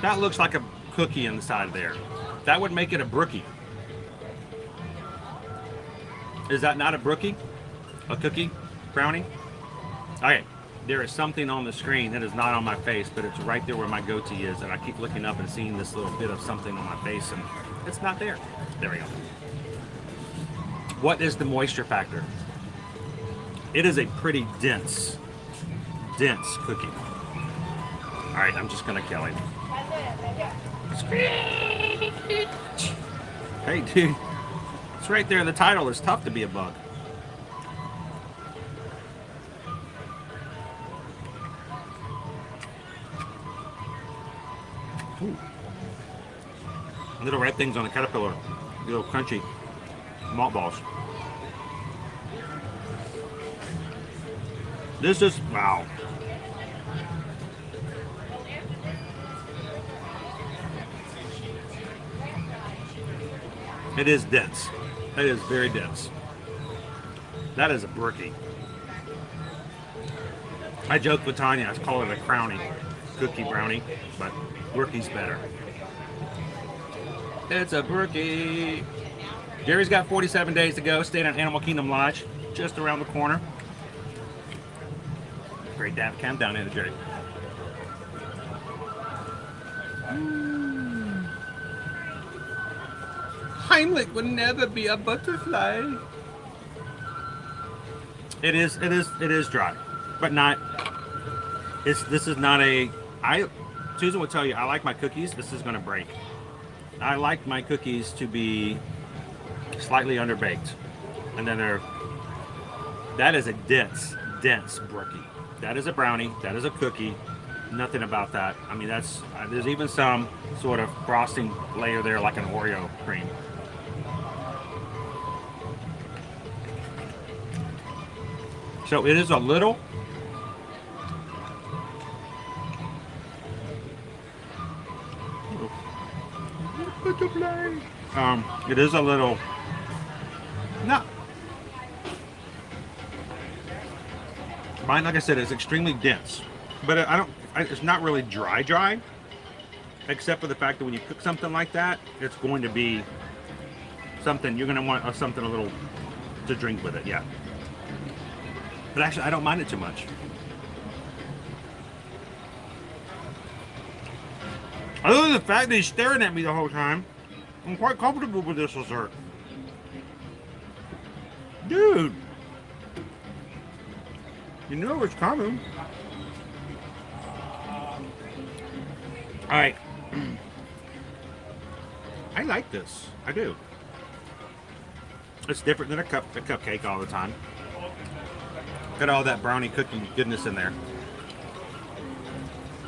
That looks like a cookie inside there. That would make it a brookie. Is that not a brookie? A cookie? Brownie? Okay, there is something on the screen that is not on my face, but it's right there where my goatee is, and I keep looking up and seeing this little bit of something on my face, and it's not there. There we go. What is the moisture factor? It is a pretty dense cookie. All right, I'm just gonna kill him. Hey, dude, it's right there in the title. It's tough to be a bug. Ooh. Little red things on a caterpillar. Little crunchy malt balls. This is, wow. It is dense. It is very dense. That is a brookie. I joked with Tanya, I call it a crownie, cookie brownie, but brookie's better. It's a brookie. Jerry's got 47 days to go. Staying at Animal Kingdom Lodge, just around the corner. Great Dav cam down in Jerry. Heimlich would never be a butterfly. It is dry, but not. This is not a. Susan will tell you, I like my cookies. This is going to break. I like my cookies to be slightly underbaked, and then that is a dense brookie. That is a brownie. That is a cookie. Nothing about that. I mean, that's there's even some sort of frosting layer there, like an Oreo cream. So it is a little. It is a little. No. Mine, like I said, is extremely dense, but it's not really dry, except for the fact that when you cook something like that, it's going to be something you're going to want something a little to drink with it. Yeah. But actually, I don't mind it too much. Other than the fact that he's staring at me the whole time, I'm quite comfortable with this dessert. Dude! You know it's coming. Alright. I like this. I do. It's different than a cupcake all the time. Got all that brownie cookie goodness in there.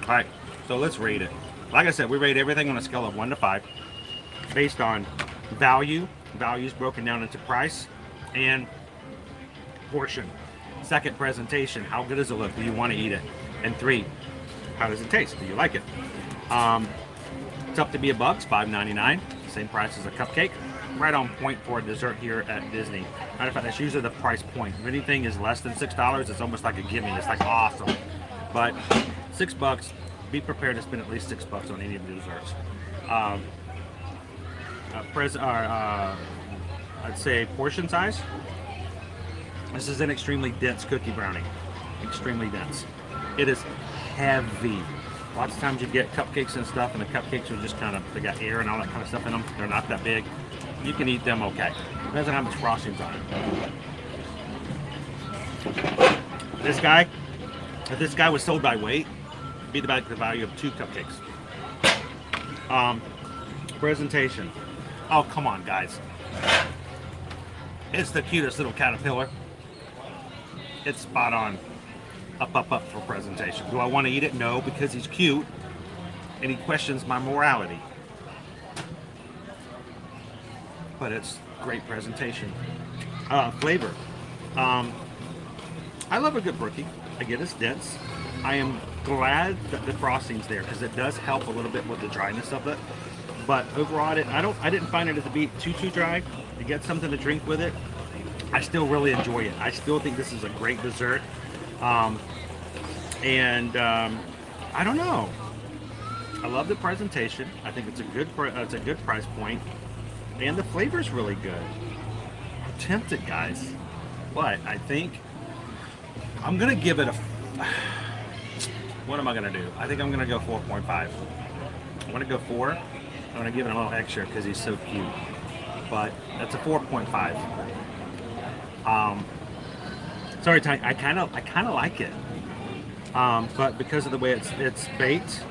All right, so let's rate it. Like I said, we rate everything on a scale of 1 to 5 based on value. Value is broken down into price and portion. Second, presentation. How good does it look? Do you want to eat it? And 3, how does it taste? Do you like it? It's up to be $1, $5.99. Same price as a cupcake. Right on point for a dessert here at Disney. Matter of fact, that's usually the price point. If anything is less than $6, it's almost like a gimme. It's like awesome. But $6, be prepared to spend at least $6 on any of the desserts. I'd say portion size. This is an extremely dense cookie brownie. Extremely dense. It is heavy. Lots of times you get cupcakes and stuff, and the cupcakes are just kind of, they got air and all that kind of stuff in them. They're not that big. You can eat them okay. Depends on how much frosting's on it. This guy, if this guy was sold by weight, it'd be the value of 2 cupcakes. Presentation. Oh, come on, guys. It's the cutest little caterpillar. It's spot on. Up for presentation. Do I want to eat it? No, because he's cute and he questions my morality. But it's great presentation. Flavor. I love a good brookie. I get it's dense. I am glad that the frosting's there because it does help a little bit with the dryness of it. But overall, I didn't find it to be too dry. You get something to drink with it. I still really enjoy it. I still think this is a great dessert. I don't know. I love the presentation. I think it's a good price point, and the flavor's really good. I'm tempted, guys, but I think I'm gonna give it a. What am I gonna do? I think I'm gonna go 4.5. I'm gonna go 4. I'm gonna give it a little extra because he's so cute, but that's a 4.5. Sorry, Ty, I kind of like it, but because of the way it's baked,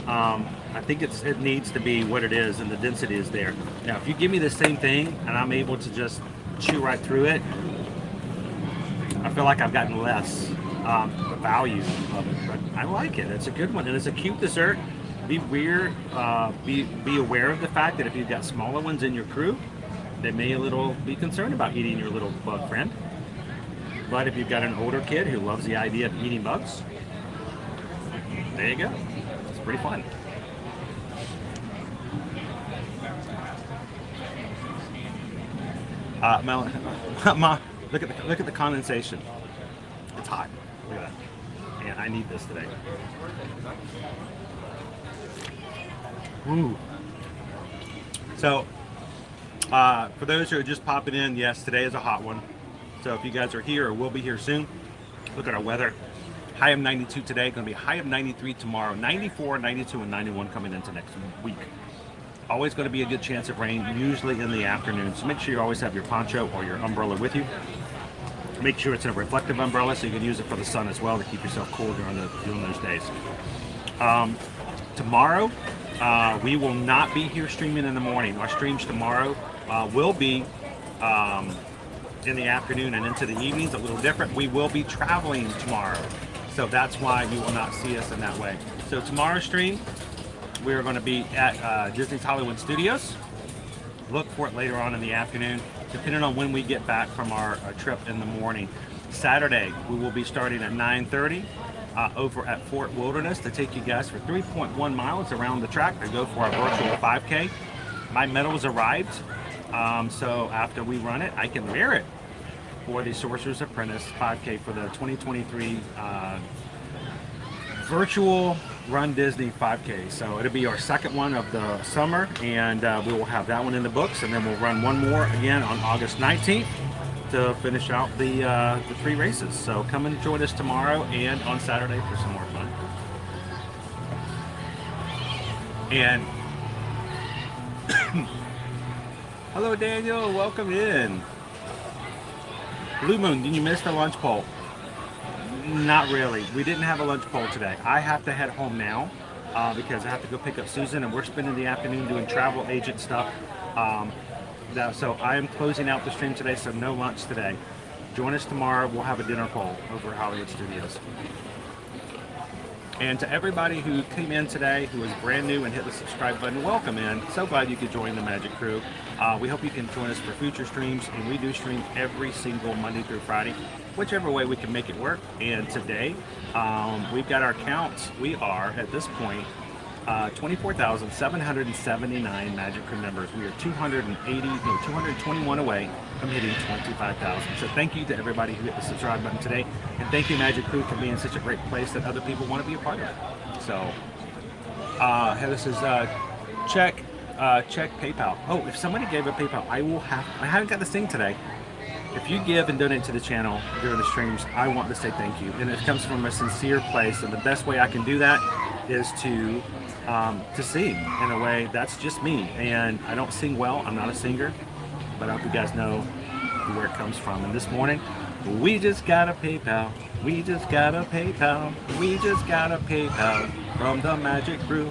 I think it needs to be what it is, and the density is there. Now, if you give me the same thing and I'm able to just chew right through it, I feel like I've gotten less value of it. But I like it. It's a good one, and it's a cute dessert. Be aware of the fact that if you've got smaller ones in your crew, they may be concerned about eating your little bug friend. But if you've got an older kid who loves the idea of eating bugs, there you go. It's pretty fun. Look at the condensation. It's hot. Look at that. And I need this today. Ooh. So, for those who are just popping in, yes, today is a hot one. So if you guys are here or will be here soon, look at our weather. High of 92 today, going to be high of 93 tomorrow, 94, 92, and 91 coming into next week. Always going to be a good chance of rain, usually in the afternoon. So make sure you always have your poncho or your umbrella with you. Make sure it's a reflective umbrella so you can use it for the sun as well to keep yourself cool during those days. Tomorrow, we will not be here streaming in the morning. Our streams tomorrow will be in the afternoon and into the evenings, a little different. We will be traveling tomorrow, so that's why you will not see us in that way. So tomorrow's stream, we're going to be at Disney's Hollywood Studios. Look for it later on in the afternoon, depending on when we get back from our trip in the morning. Saturday, we will be starting at 9:30 over at Fort Wilderness to take you guys for 3.1 miles around the track to go for our virtual 5K. My medals arrived, so after we run it, I can wear it for the Sorcerer's Apprentice 5K for the 2023 virtual Run Disney 5K. So it'll be our second one of the summer, and we will have that one in the books, and then we'll run one more again on August 19th to finish out the 3 races. So come and join us tomorrow and on Saturday for some more fun. And hello, Daniel. Welcome in. Blue Moon, did you miss the lunch poll? Not really. We didn't have a lunch poll today. I have to head home now because I have to go pick up Susan, and we're spending the afternoon doing travel agent stuff. So I am closing out the stream today, so no lunch today. Join us tomorrow. We'll have a dinner poll over Hollywood Studios. And to everybody who came in today, who is brand new and hit the subscribe button, welcome in. So glad you could join the Magic Crew. We hope you can join us for future streams, and we do stream every single Monday through Friday, whichever way we can make it work. And today, we've got our counts. We are, at this point, 24,779 Magic Crew members. We are 221 away from hitting 25,000. So thank you to everybody who hit the subscribe button today, and thank you, Magic Crew, for being such a great place that other people want to be a part of. So, this is check PayPal. Oh, if somebody gave a PayPal, I haven't got this thing today. If you give and donate to the channel during the streams, I want to say thank you, and it comes from a sincere place. And the best way I can do that is to sing in a way that's just me. And I don't sing well. I'm not a singer, but I hope you guys know where it comes from. And this morning, we just got a PayPal. We just got a PayPal. We just got a PayPal from the Magic Crew.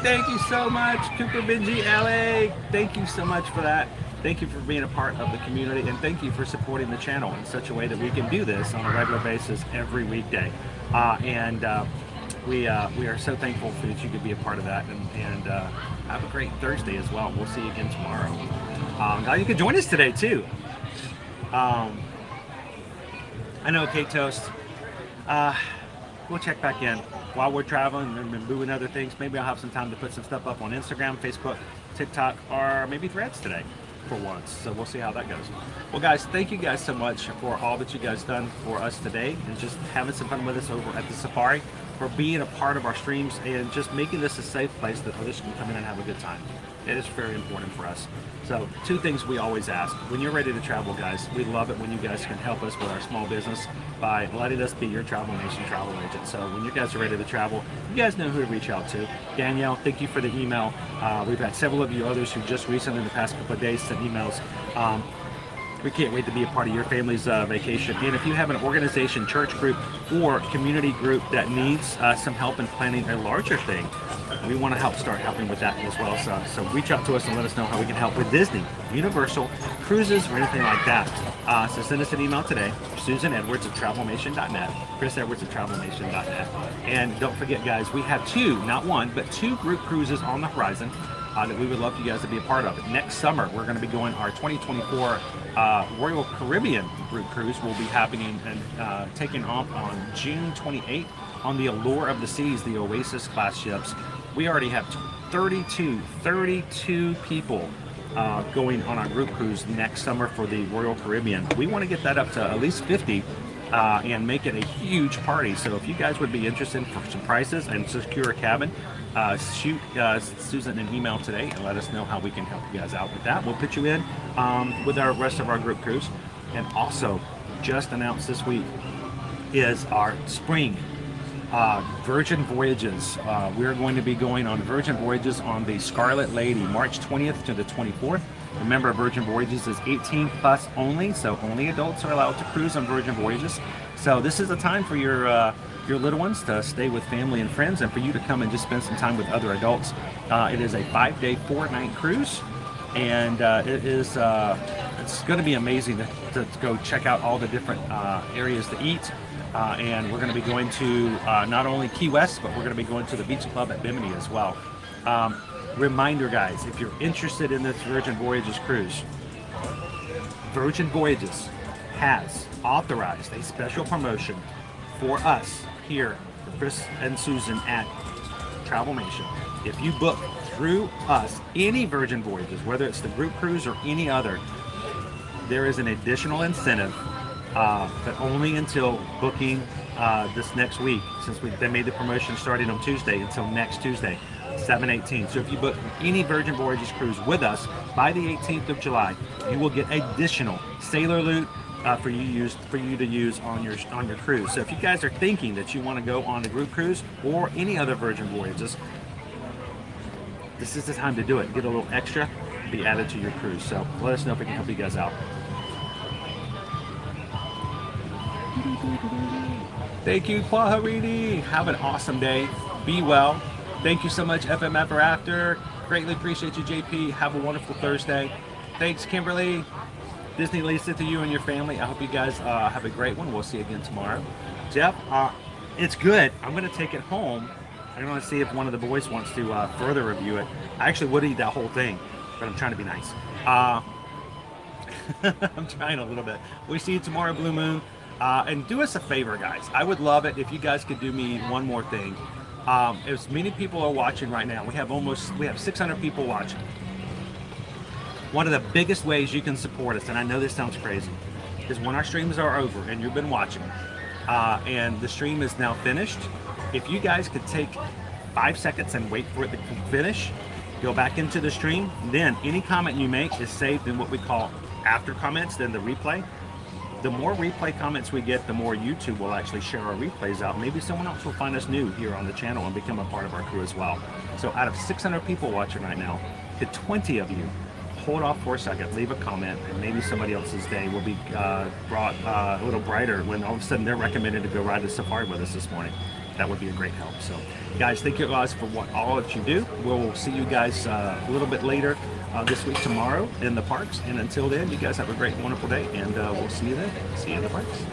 Thank you so much, Cooper Benji LA. Thank you so much for that. Thank you for being a part of the community, and thank you for supporting the channel in such a way that we can do this on a regular basis every weekday. We are so thankful for that you could be a part of that, and have a great Thursday as well. We'll see you again tomorrow. Now you can join us today too. I know, Kate Toast. We'll check back in while we're traveling and doing other things. Maybe I'll have some time to put some stuff up on Instagram, Facebook, TikTok, or maybe Threads today for once. So we'll see how that goes. Well, guys, thank you guys so much for all that you guys done for us today, and just having some fun with us over at the Safari, for being a part of our streams, and just making this a safe place that others can come in and have a good time. It is very important for us. So 2 things we always ask. When you're ready to travel, guys, we love it when you guys can help us with our small business by letting us be your Travel Nation travel agent. So when you guys are ready to travel, you guys know who to reach out to. Danielle, thank you for the email. We've had several of you others who just recently, in the past couple of days, sent emails. We can't wait to be a part of your family's vacation. And if you have an organization, church group, or community group that needs some help in planning a larger thing, we want to start helping with that as well. So reach out to us and let us know how we can help with Disney, Universal, cruises, or anything like that. So send us an email today, susanedwards@travelnation.net, chrisedwards@travelnation.net. And don't forget, guys, we have 2, not 1, but 2 group cruises on the horizon that we would love you guys to be a part of. Next summer, we're going to be going our 2024 Royal Caribbean group cruise. Will be happening and taking off on June 28th on the Allure of the Seas, the Oasis class ships. We already have 32 people going on our group cruise next summer for the Royal Caribbean. We want to get that up to at least 50 and make it a huge party. So if you guys would be interested for some prices and secure a cabin, shoot Susan an email today and let us know how we can help you guys out with that. We'll put you in with our rest of our group cruise. And also, just announced this week is our spring Virgin Voyages. We're going to be going on Virgin Voyages on the Scarlet Lady, March 20th to the 24th. Remember, Virgin Voyages is 18 plus only, so only adults are allowed to cruise on Virgin Voyages. So this is a time for your little ones to stay with family and friends, and for you to come and just spend some time with other adults. It is a 5-day, 4-night cruise, and it's going to be amazing to go check out all the different areas to eat. And we're going to be going to not only Key West, but we're going to be going to the Beach Club at Bimini as well. Reminder, guys, if you're interested in this Virgin Voyages cruise, Virgin Voyages has authorized a special promotion for us here, Chris and Susan at Travel Nation. If you book through us any Virgin Voyages, whether it's the group cruise or any other, there is an additional incentive, but only until booking this next week, since they made the promotion starting on Tuesday until next Tuesday, 7/18. So if you book any Virgin Voyages cruise with us by the 18th of July, you will get additional sailor loot for you to use on your cruise. So if you guys are thinking that you want to go on a group cruise or any other Virgin Voyages, this is the time to do it. Get a little extra, be added to your cruise. So let us know if we can help you guys out. Thank you, Kwaharini. Have an awesome day. Be well. Thank you so much, FM Ever After. Greatly appreciate you, JP. Have a wonderful Thursday. Thanks, Kimberly. Disney Lisa, to you and your family. I hope you guys have a great one. We'll see you again tomorrow. Jeff, it's good. I'm going to take it home. I'm going to see if one of the boys wants to further review it. I actually would eat that whole thing, but I'm trying to be nice. I'm trying a little bit. We see you tomorrow, Blue Moon. And do us a favor, guys. I would love it if you guys could do me one more thing. As many people are watching right now, we have 600 people watching. One of the biggest ways you can support us, and I know this sounds crazy, is when our streams are over and you've been watching, and the stream is now finished. If you guys could take 5 seconds and wait for it to finish, go back into the stream, then any comment you make is saved in what we call after comments, then the replay. The more replay comments we get, the more YouTube will actually share our replays out. Maybe someone else will find us new here on the channel and become a part of our crew as well. So out of 600 people watching right now, to 20 of you, hold off for a second, leave a comment, and maybe somebody else's day will be brought a little brighter when all of a sudden they're recommended to go ride the safari with us this morning. That would be a great help. So guys, thank you guys for all that you do. We'll see you guys a little bit later this week, tomorrow in the parks. And until then, you guys have a great, wonderful day, and we'll see you then. See you in the parks.